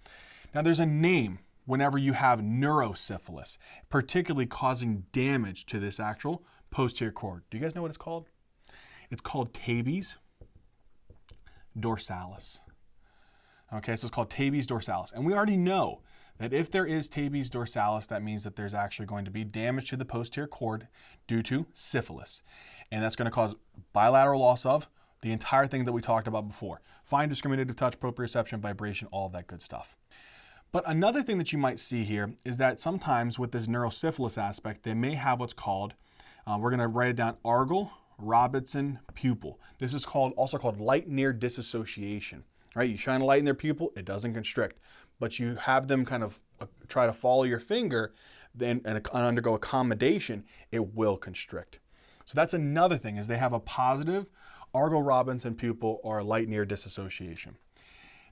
S1: Now, there's a name whenever you have neurosyphilis, particularly causing damage to this actual posterior cord. Do you guys know what it's called? It's called tabes dorsalis. Okay, so it's called tabes dorsalis. And we already know that if there is tabes dorsalis, that means that there's actually going to be damage to the posterior cord due to syphilis. And that's going to cause bilateral loss of the entire thing that we talked about before. Fine discriminative touch, proprioception, vibration, all of that good stuff. But another thing that you might see here is that sometimes with this neurosyphilis aspect, they may have what's called, we're going to write it down, Argyll-Robertson pupil. This is also called light near dissociation, right? You shine a light in their pupil, it doesn't constrict, but you have them kind of try to follow your finger and undergo accommodation, it will constrict. So that's another thing, is they have a positive Argyll-Robertson pupil or light near dissociation.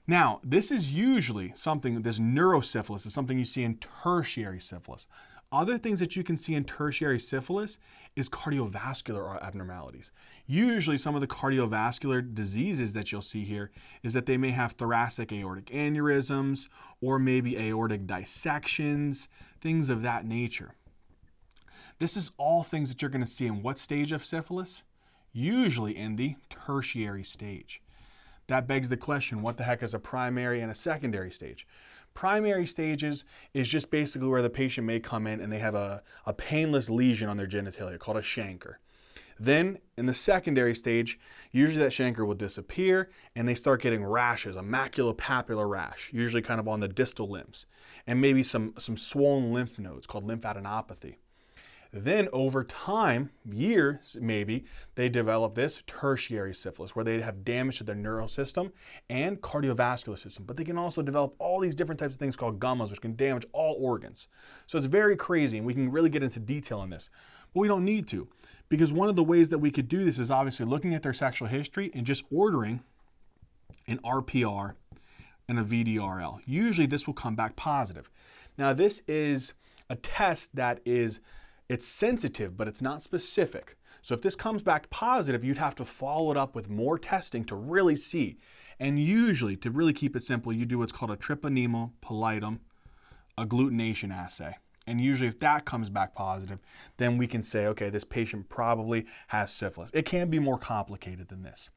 S1: Now, this is usually something, this neurosyphilis is something you see in tertiary syphilis. Other things that you can see in tertiary syphilis is cardiovascular abnormalities. Usually some of the cardiovascular diseases that you'll see here is that they may have thoracic aortic aneurysms or maybe aortic dissections, things of that nature. This is all things that you're going to see in what stage of syphilis? Usually in the tertiary stage. That begs the question, what the heck is a primary and a secondary stage? Primary stages is just basically where the patient may come in and they have a painless lesion on their genitalia called a chancre. Then in the secondary stage, usually that chancre will disappear and they start getting rashes, a maculopapular rash, usually kind of on the distal limbs, and maybe some swollen lymph nodes called lymphadenopathy. Then over time, years maybe, they develop this tertiary syphilis where they have damage to their neural system and cardiovascular system. But they can also develop all these different types of things called gammas, which can damage all organs. So it's very crazy, and we can really get into detail on this. But we don't need to, because one of the ways that we could do this is obviously looking at their sexual history and just ordering an RPR and a VDRL. Usually this will come back positive. Now this is a test that it's sensitive, but it's not specific. So if this comes back positive, you'd have to follow it up with more testing to really see. And usually, to really keep it simple, you do what's called a Treponema pallidum agglutination assay. And usually if that comes back positive, then we can say, okay, this patient probably has syphilis. It can be more complicated than this.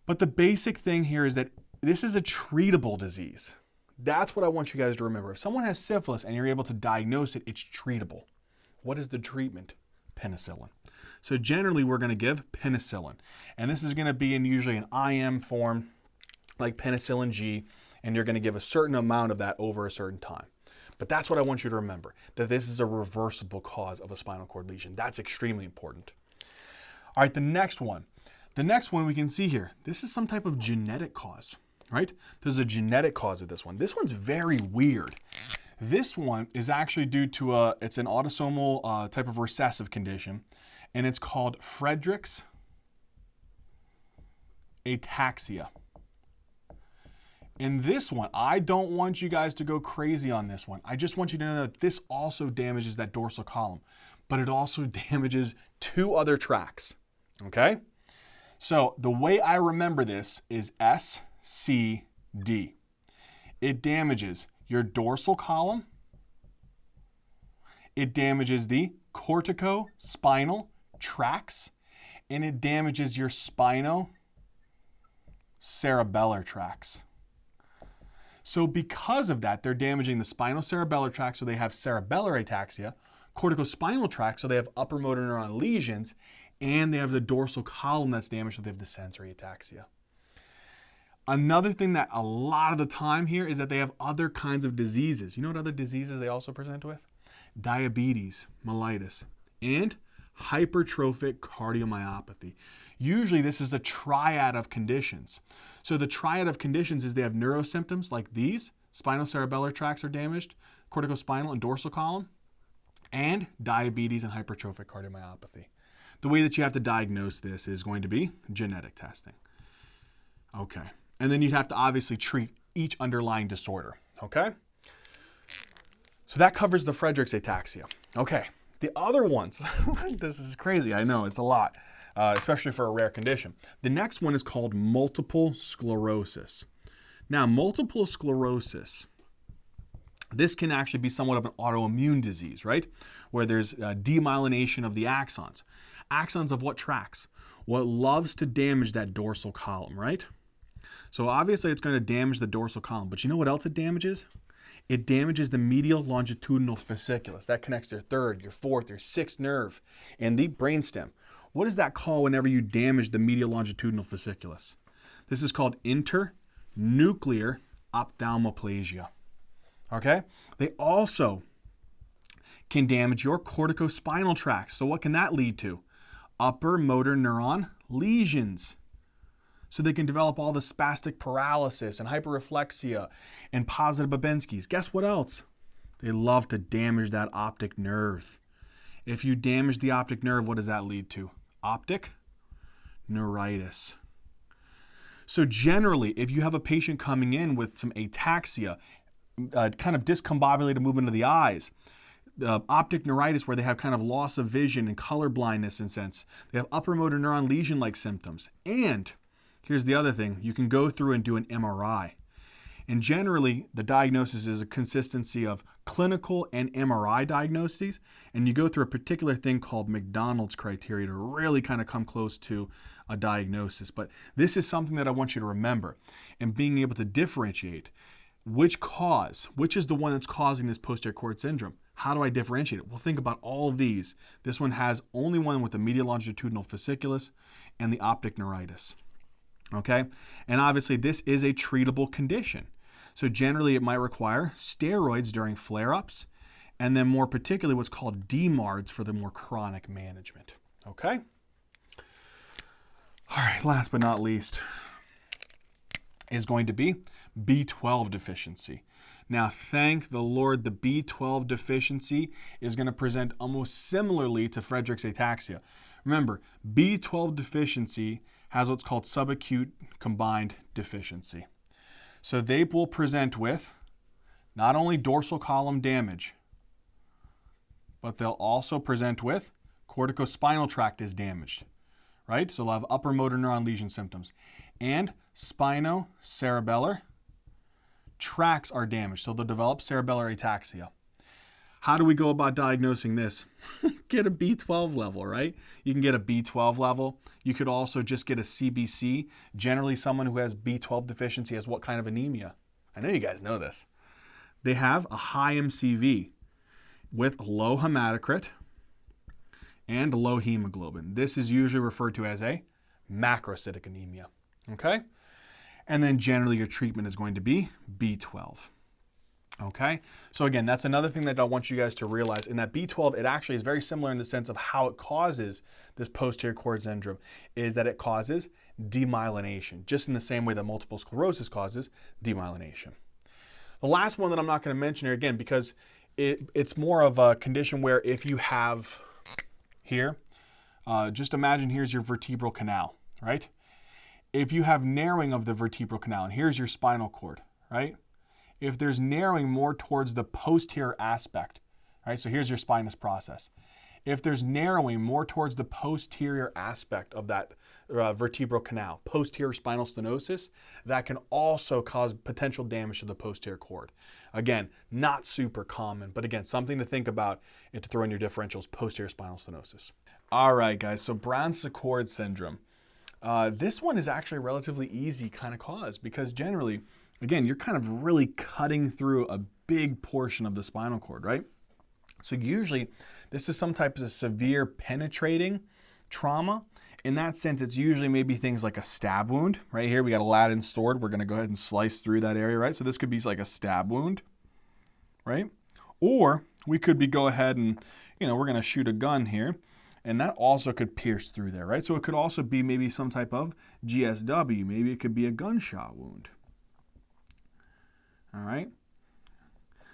S1: But the basic thing here is that this is a treatable disease. That's what I want you guys to remember. If someone has syphilis and you're able to diagnose it, it's treatable. What is the treatment? Penicillin. So generally we're going to give penicillin. And this is going to be in usually an IM form like penicillin G, and you're going to give a certain amount of that over a certain time. But that's what I want you to remember, that this is a reversible cause of a spinal cord lesion. That's extremely important. All right, the next one. The next one we can see here, this is some type of genetic cause, right? There's a genetic cause of this one. This one's very weird. This one is actually due to it's an autosomal type of recessive condition, and it's called Friedreich's ataxia. In this one, I don't want you guys to go crazy on this one. I just want you to know that this also damages that dorsal column, but it also damages two other tracts, okay? So the way I remember this is SCD. It damages your dorsal column, it damages the corticospinal tracts, and it damages your spinocerebellar tracts. So because of that, they're damaging the spinocerebellar tract, so they have cerebellar ataxia, corticospinal tract, so they have upper motor neuron lesions, and they have the dorsal column that's damaged, so they have the sensory ataxia. Another thing that a lot of the time here is that they have other kinds of diseases. You know what other diseases they also present with? Diabetes, mellitus, and hypertrophic cardiomyopathy. Usually this is a triad of conditions. So the triad of conditions is they have neurosymptoms like these. Spinocerebellar tracts are damaged, corticospinal and dorsal column, and diabetes and hypertrophic cardiomyopathy. The way that you have to diagnose this is going to be genetic testing. Okay. And then you'd have to obviously treat each underlying disorder. Okay? So that covers the Friedreich's ataxia. Okay. The other ones, this is crazy. I know, it's a lot, especially for a rare condition. The next one is called multiple sclerosis. Now, multiple sclerosis, this can actually be somewhat of an autoimmune disease, right? Where there's demyelination of the axons. Axons of what tracts? What loves to damage that dorsal column, right? So obviously it's going to damage the dorsal column, but you know what else it damages? It damages the medial longitudinal fasciculus. That connects your third, your fourth, your sixth nerve, and the brainstem. What is that called whenever you damage the medial longitudinal fasciculus? This is called internuclear ophthalmoplegia. Okay? They also can damage your corticospinal tracts. So what can that lead to? Upper motor neuron lesions. So they can develop all the spastic paralysis and hyperreflexia and positive Babinski's. Guess what else? They love to damage that optic nerve. If you damage the optic nerve, what does that lead to? Optic neuritis. So generally, if you have a patient coming in with some ataxia, kind of discombobulated movement of the eyes, optic neuritis where they have kind of loss of vision and color blindness in sense, they have upper motor neuron lesion-like symptoms, and here's the other thing. You can go through and do an MRI. And generally, the diagnosis is a consistency of clinical and MRI diagnoses. And you go through a particular thing called McDonald's criteria to really kind of come close to a diagnosis. But this is something that I want you to remember. And being able to differentiate which is the one that's causing this posterior cord syndrome. How do I differentiate it? Well, think about all of these. This one has only one with the medial longitudinal fasciculus and the optic neuritis. Okay, and obviously this is a treatable condition. So generally it might require steroids during flare-ups, and then more particularly what's called DMARDs for the more chronic management. Okay? All right, last but not least is going to be B12 deficiency. Now, thank the Lord, the B12 deficiency is going to present almost similarly to Friedreich's ataxia. Remember, B12 deficiency has what's called subacute combined deficiency. So they will present with not only dorsal column damage, but they'll also present with corticospinal tract is damaged, right? So they'll have upper motor neuron lesion symptoms. And spinocerebellar tracts are damaged, so they'll develop cerebellar ataxia. How do we go about diagnosing this? Get a B12 level, right? You can get a B12 level. You could also just get a CBC. Generally, someone who has B12 deficiency has what kind of anemia? I know you guys know this. They have a high MCV with low hematocrit and low hemoglobin. This is usually referred to as a macrocytic anemia, okay? And then generally your treatment is going to be B12. Okay, so again, that's another thing that I want you guys to realize. In that B12, it actually is very similar in the sense of how it causes this posterior cord syndrome, is that it causes demyelination, just in the same way that multiple sclerosis causes demyelination. The last one that I'm not going to mention here again, because it's more of a condition where if you have here, just imagine here's your vertebral canal, right? If you have narrowing of the vertebral canal, and here's your spinal cord, right? If there's narrowing more towards the posterior aspect, right? So here's your spinous process. If there's narrowing more towards the posterior aspect of that vertebral canal, posterior spinal stenosis, that can also cause potential damage to the posterior cord. Again, not super common, but again, something to think about and to throw in your differentials, posterior spinal stenosis. All right, guys, so Brown-Séquard Syndrome. This one is actually a relatively easy kind of cause because generally, again, you're kind of really cutting through a big portion of the spinal cord, right? So usually this is some type of severe penetrating trauma, In that sense, it's usually maybe things like a stab wound. Right here, we got Aladdin's sword. We're going to go ahead and slice through that area, right? So this could be like a stab wound, right? Or we could be go ahead and, we're going to shoot a gun here, and that also could pierce through there, right? So it could also be maybe some type of GSW. Maybe it could be a gunshot wound. All right?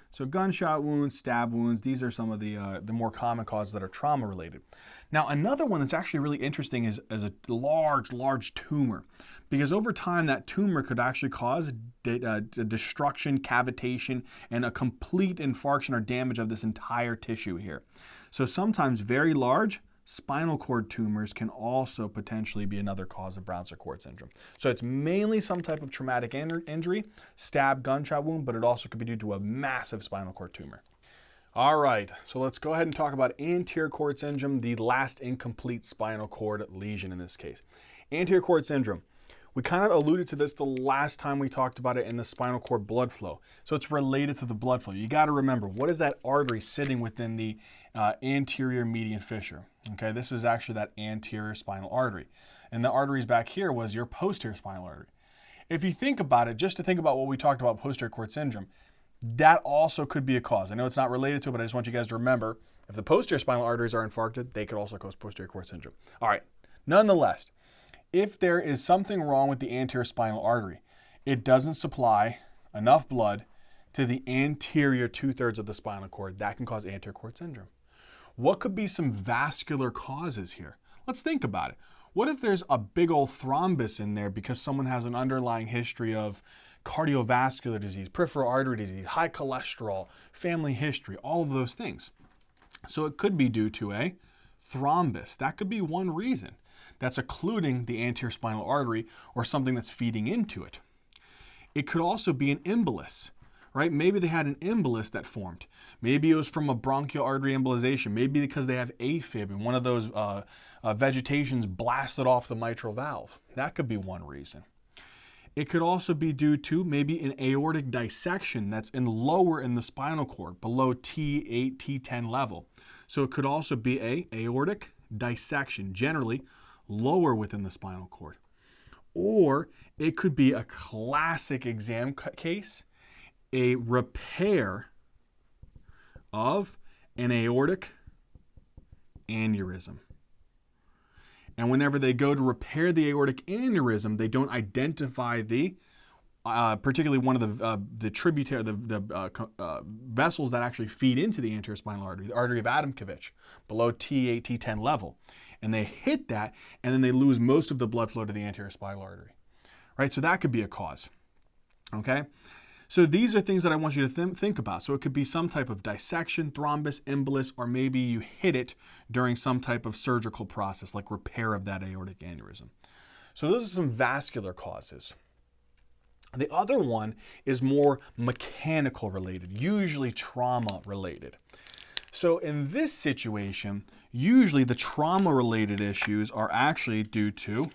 S1: So gunshot wounds, stab wounds, these are some of the more common causes that are trauma-related. Now, another one that's actually really interesting is a large tumor, because over time that tumor could actually cause destruction, cavitation, and a complete infarction or damage of this entire tissue here. So sometimes very large spinal cord tumors can also potentially be another cause of Brown-Séquard syndrome. So it's mainly some type of traumatic injury, stab, gunshot wound, but it also could be due to a massive spinal cord tumor. All right, so let's go ahead and talk about anterior cord syndrome, the last incomplete spinal cord lesion in this case. Anterior cord syndrome. We kind of alluded to this the last time we talked about it in the spinal cord blood flow. So it's related to the blood flow. You got to remember, what is that artery sitting within the anterior median fissure? Okay, this is actually that anterior spinal artery. And the arteries back here was your posterior spinal artery. If you think about it, just to think about what we talked about posterior cord syndrome, that also could be a cause. I know it's not related to it, but I just want you guys to remember, if the posterior spinal arteries are infarcted, they could also cause posterior cord syndrome. All right, nonetheless, if there is something wrong with the anterior spinal artery, it doesn't supply enough blood to the anterior 2/3 of the spinal cord, that can cause anterior cord syndrome. What could be some vascular causes here? Let's think about it. What if there's a big old thrombus in there because someone has an underlying history of cardiovascular disease, peripheral artery disease, high cholesterol, family history, all of those things? So it could be due to a thrombus. That could be one reason. That's occluding the anterior spinal artery or something that's feeding into it. It could also be an embolus, right? Maybe they had an embolus that formed. Maybe it was from a bronchial artery embolization. Maybe because they have AFib and one of those vegetations blasted off the mitral valve. That could be one reason. It could also be due to maybe an aortic dissection that's lower in the spinal cord, below T8, T10 level. So it could also be a aortic dissection, generally lower within the spinal cord. Or it could be a classic exam case, a repair of an aortic aneurysm. And whenever they go to repair the aortic aneurysm, they don't identify the, particularly one of the tributary, the vessels that actually feed into the anterior spinal artery, the artery of Adamkiewicz, below T8, T10 level. And they hit that, and then they lose most of the blood flow to the anterior spinal artery, right? So that could be a cause, okay? So these are things that I want you to think about. So it could be some type of dissection, thrombus, embolus, or maybe you hit it during some type of surgical process, like repair of that aortic aneurysm. So those are some vascular causes. The other one is more mechanical related, usually trauma related. So in this situation, usually the trauma-related issues are actually due to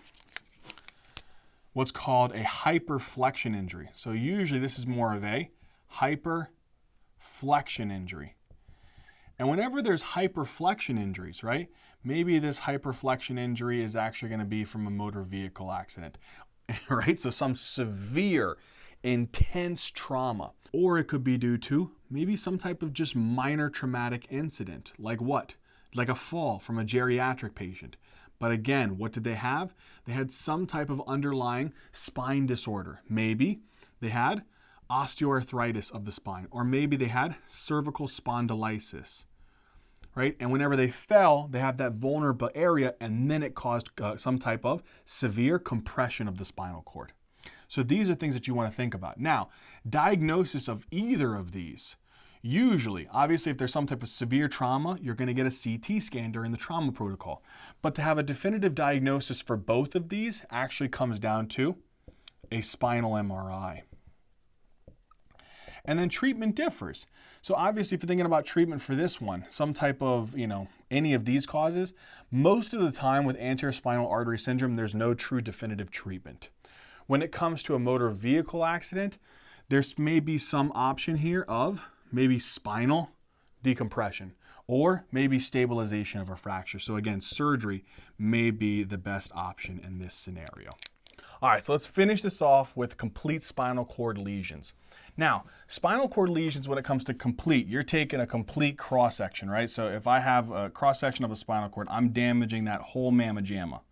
S1: what's called a hyperflexion injury. So usually this is more of a hyperflexion injury. And whenever there's hyperflexion injuries, right, maybe this hyperflexion injury is actually going to be from a motor vehicle accident, right? So some severe, intense trauma. Or it could be due to maybe some type of just minor traumatic incident. Like what? Like a fall from a geriatric patient. But again, what did they have? They had some type of underlying spine disorder. Maybe they had osteoarthritis of the spine, or maybe they had cervical spondylitis, right? And whenever they fell, they have that vulnerable area, and then it caused some type of severe compression of the spinal cord. So these are things that you want to think about. Now, diagnosis of either of these, usually, obviously, if there's some type of severe trauma, you're going to get a CT scan during the trauma protocol. But to have a definitive diagnosis for both of these actually comes down to a spinal MRI. And then treatment differs. So obviously, if you're thinking about treatment for this one, some type of, any of these causes, most of the time with anterior spinal artery syndrome, there's no true definitive treatment. When it comes to a motor vehicle accident, there's maybe some option here of maybe spinal decompression or maybe stabilization of a fracture. So again, surgery may be the best option in this scenario. All right, so let's finish this off with complete spinal cord lesions. Now, spinal cord lesions, when it comes to complete, you're taking a complete cross-section, right? So if I have a cross-section of a spinal cord, I'm damaging that whole mamma jamma,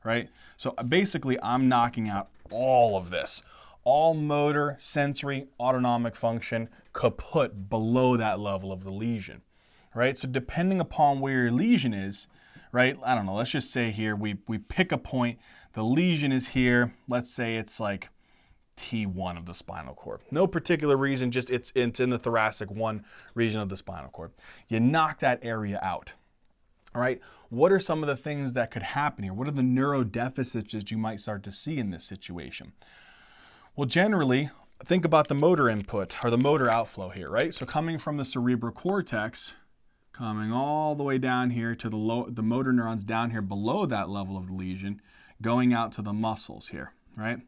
S1: right? So basically, I'm knocking out all of this. All motor, sensory, autonomic function kaput below that level of the lesion, right? So depending upon where your lesion is, right? I don't know, let's just say here, we pick a point, the lesion is here, let's say it's like T1 of the spinal cord. No particular reason, just it's in the thoracic 1 region of the spinal cord. You knock that area out, all right? What are some of the things that could happen here? What are the neurodeficits that you might start to see in this situation? Well, generally, think about the motor input or the motor outflow here, right? So coming from the cerebral cortex, coming all the way down here to the motor neurons down here below that level of the lesion, going out to the muscles here, right?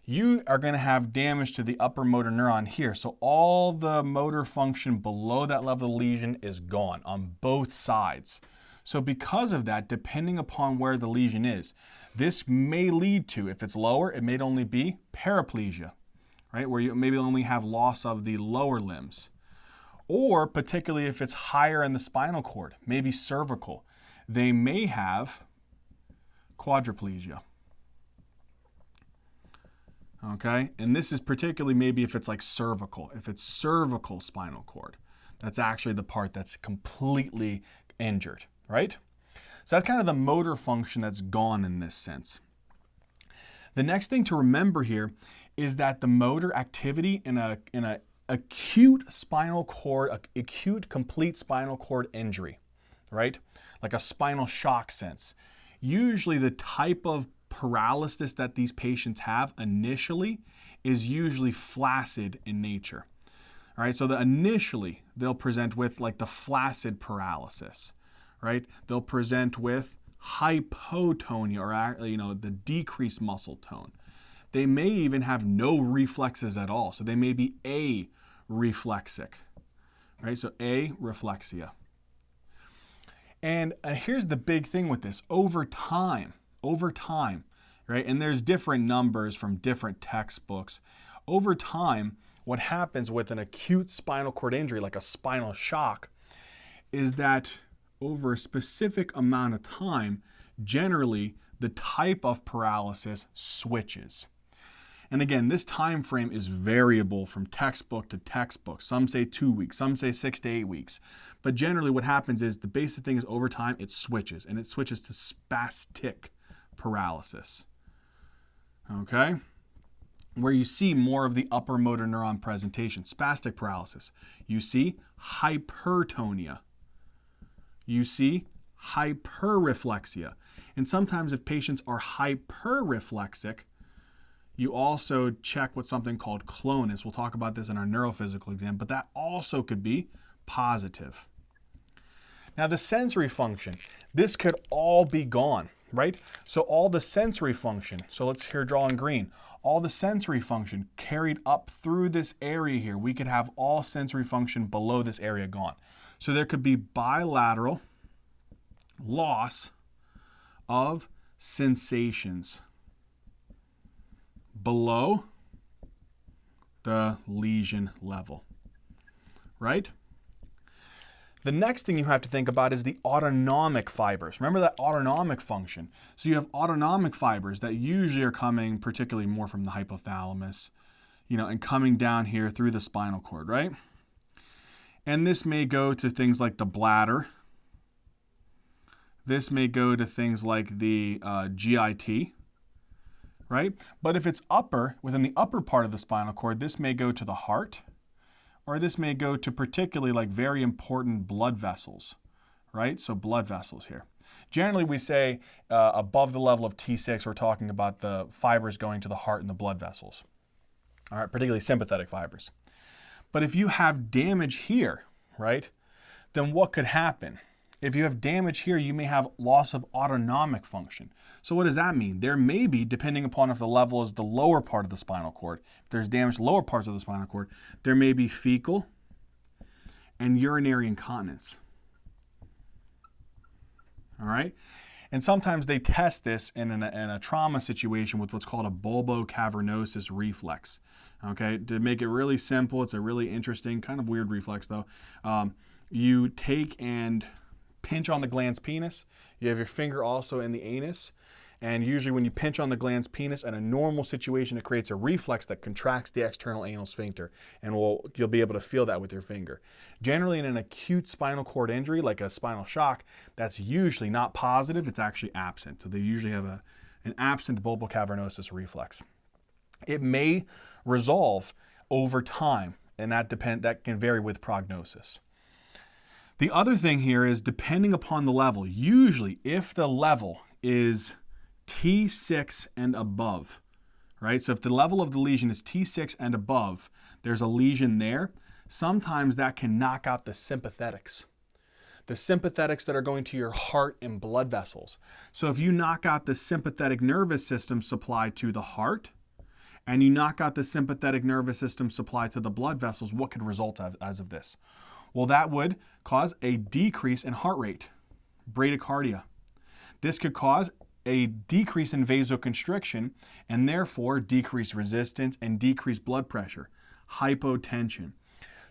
S1: You are going to have damage to the upper motor neuron here. So all the motor function below that level of the lesion is gone on both sides. So because of that, depending upon where the lesion is, this may lead to, if it's lower, it may only be paraplegia, right? Where you maybe only have loss of the lower limbs. Or particularly if it's higher in the spinal cord, maybe cervical, they may have quadriplegia. Okay, and this is particularly maybe if it's like cervical, if it's cervical spinal cord, that's actually the part that's completely injured, right? So that's kind of the motor function that's gone in this sense. The next thing to remember here is that the motor activity in a acute spinal cord, acute complete spinal cord injury, right? Like a spinal shock sense. Usually the type of paralysis that these patients have initially is usually flaccid in nature. All right, so initially they'll present with like the flaccid paralysis, right? They'll present with hypotonia or the decreased muscle tone. They may even have no reflexes at all, so they may be areflexic, right? So areflexia. And here's the big thing with this: over time, right? And there's different numbers from different textbooks. Over time, what happens with an acute spinal cord injury, like a spinal shock, is that over a specific amount of time, generally, the type of paralysis switches. And again, this time frame is variable from textbook to textbook. Some say 2 weeks, some say 6 to 8 weeks. But generally what happens is the basic thing is over time it switches, and it switches to spastic paralysis. Okay? Where you see more of the upper motor neuron presentation, spastic paralysis. You see hypertonia. You see hyperreflexia. And sometimes if patients are hyperreflexic, you also check with something called clonus. We'll talk about this in our neurophysical exam, but that also could be positive. Now the sensory function, this could all be gone, right? So all the sensory function, so let's here draw in green, all the sensory function carried up through this area here. We could have all sensory function below this area gone. So there could be bilateral loss of sensations below the lesion level, right? The next thing you have to think about is the autonomic fibers. Remember that autonomic function. So you have autonomic fibers that usually are coming particularly more from the hypothalamus, and coming down here through the spinal cord, right? And this may go to things like the bladder. This may go to things like the GIT, right? But if it's within the upper part of the spinal cord, this may go to the heart, or this may go to particularly like very important blood vessels, right? So blood vessels here. Generally, we say above the level of T6, we're talking about the fibers going to the heart and the blood vessels, all right, particularly sympathetic fibers. But if you have damage here, right, then what could happen? If you have damage here, you may have loss of autonomic function. So what does that mean? There may be, depending upon if the level is the lower part of the spinal cord, if there's damage to lower parts of the spinal cord, there may be fecal and urinary incontinence. All right? And sometimes they test this in a trauma situation with what's called a bulbocavernosus reflex. Okay, to make it really simple, it's a really interesting, kind of weird reflex though. You take and pinch on the glans penis. You have your finger also in the anus. And usually when you pinch on the glans penis in a normal situation, it creates a reflex that contracts the external anal sphincter. And you'll be able to feel that with your finger. Generally in an acute spinal cord injury, like a spinal shock, that's usually not positive, it's actually absent. So they usually have an absent bulbocavernosus reflex. It may resolve over time, and that can vary with prognosis. The other thing here is depending upon the level. Usually if the level is T6 and above, right? So if the level of the lesion is T6 and above, there's a lesion there. Sometimes that can knock out the sympathetics. The sympathetics that are going to your heart and blood vessels. So if you knock out the sympathetic nervous system supply to the heart, and you knock out the sympathetic nervous system supply to the blood vessels, what could result as of this? Well, that would cause a decrease in heart rate, bradycardia. This could cause a decrease in vasoconstriction and therefore decreased resistance and decreased blood pressure, hypotension.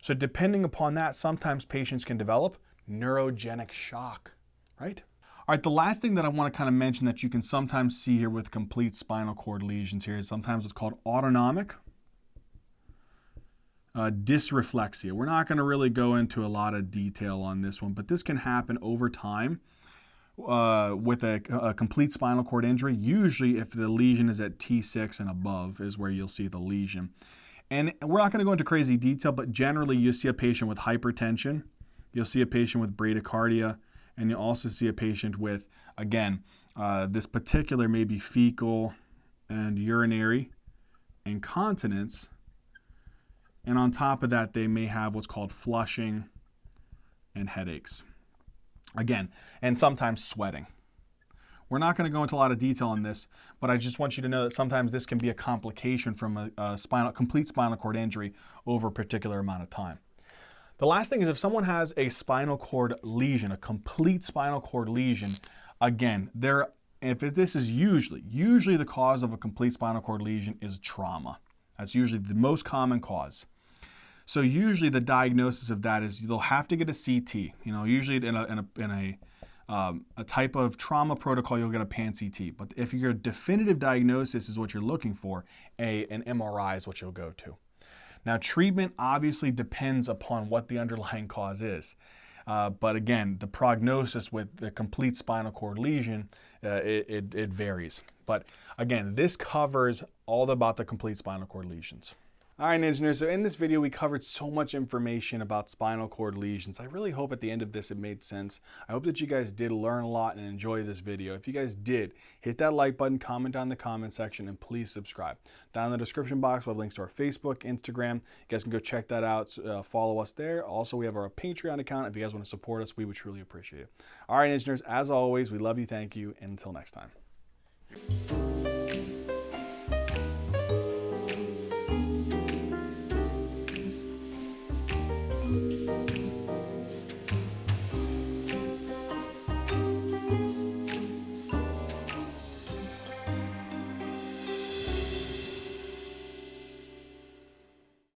S1: So depending upon that, sometimes patients can develop neurogenic shock, right? All right, the last thing that I want to kind of mention that you can sometimes see here with complete spinal cord lesions here is sometimes it's called autonomic dysreflexia. We're not going to really go into a lot of detail on this one, but this can happen over time with a complete spinal cord injury. Usually if the lesion is at T6 and above is where you'll see the lesion. And we're not going to go into crazy detail, but generally you see a patient with hypertension, you'll see a patient with bradycardia, and you'll also see a patient with, again, this particular maybe fecal and urinary incontinence. And on top of that, they may have what's called flushing and headaches. Again, and sometimes sweating. We're not going to go into a lot of detail on this, but I just want you to know that sometimes this can be a complication from a complete spinal cord injury over a particular amount of time. The last thing is if someone has a spinal cord lesion, a complete spinal cord lesion, again, this is usually the cause of a complete spinal cord lesion is trauma. That's usually the most common cause. So usually the diagnosis of that is they'll have to get a CT. You know, usually in a type of trauma protocol, you'll get a pan-CT. But if your definitive diagnosis is what you're looking for, an MRI is what you'll go to. Now, treatment obviously depends upon what the underlying cause is. But again, the prognosis with the complete spinal cord lesion, it varies. But again, this covers all about the complete spinal cord lesions. All right, engineers, so in this video, we covered so much information about spinal cord lesions. I really hope at the end of this it made sense. I hope that you guys did learn a lot and enjoy this video. If you guys did, hit that like button, comment down in the comment section, and please subscribe. Down in the description box, we'll have links to our Facebook, Instagram. You guys can go check that out, follow us there. Also, we have our Patreon account. If you guys want to support us, we would truly appreciate it. All right, engineers, as always, we love you, thank you, and until next time.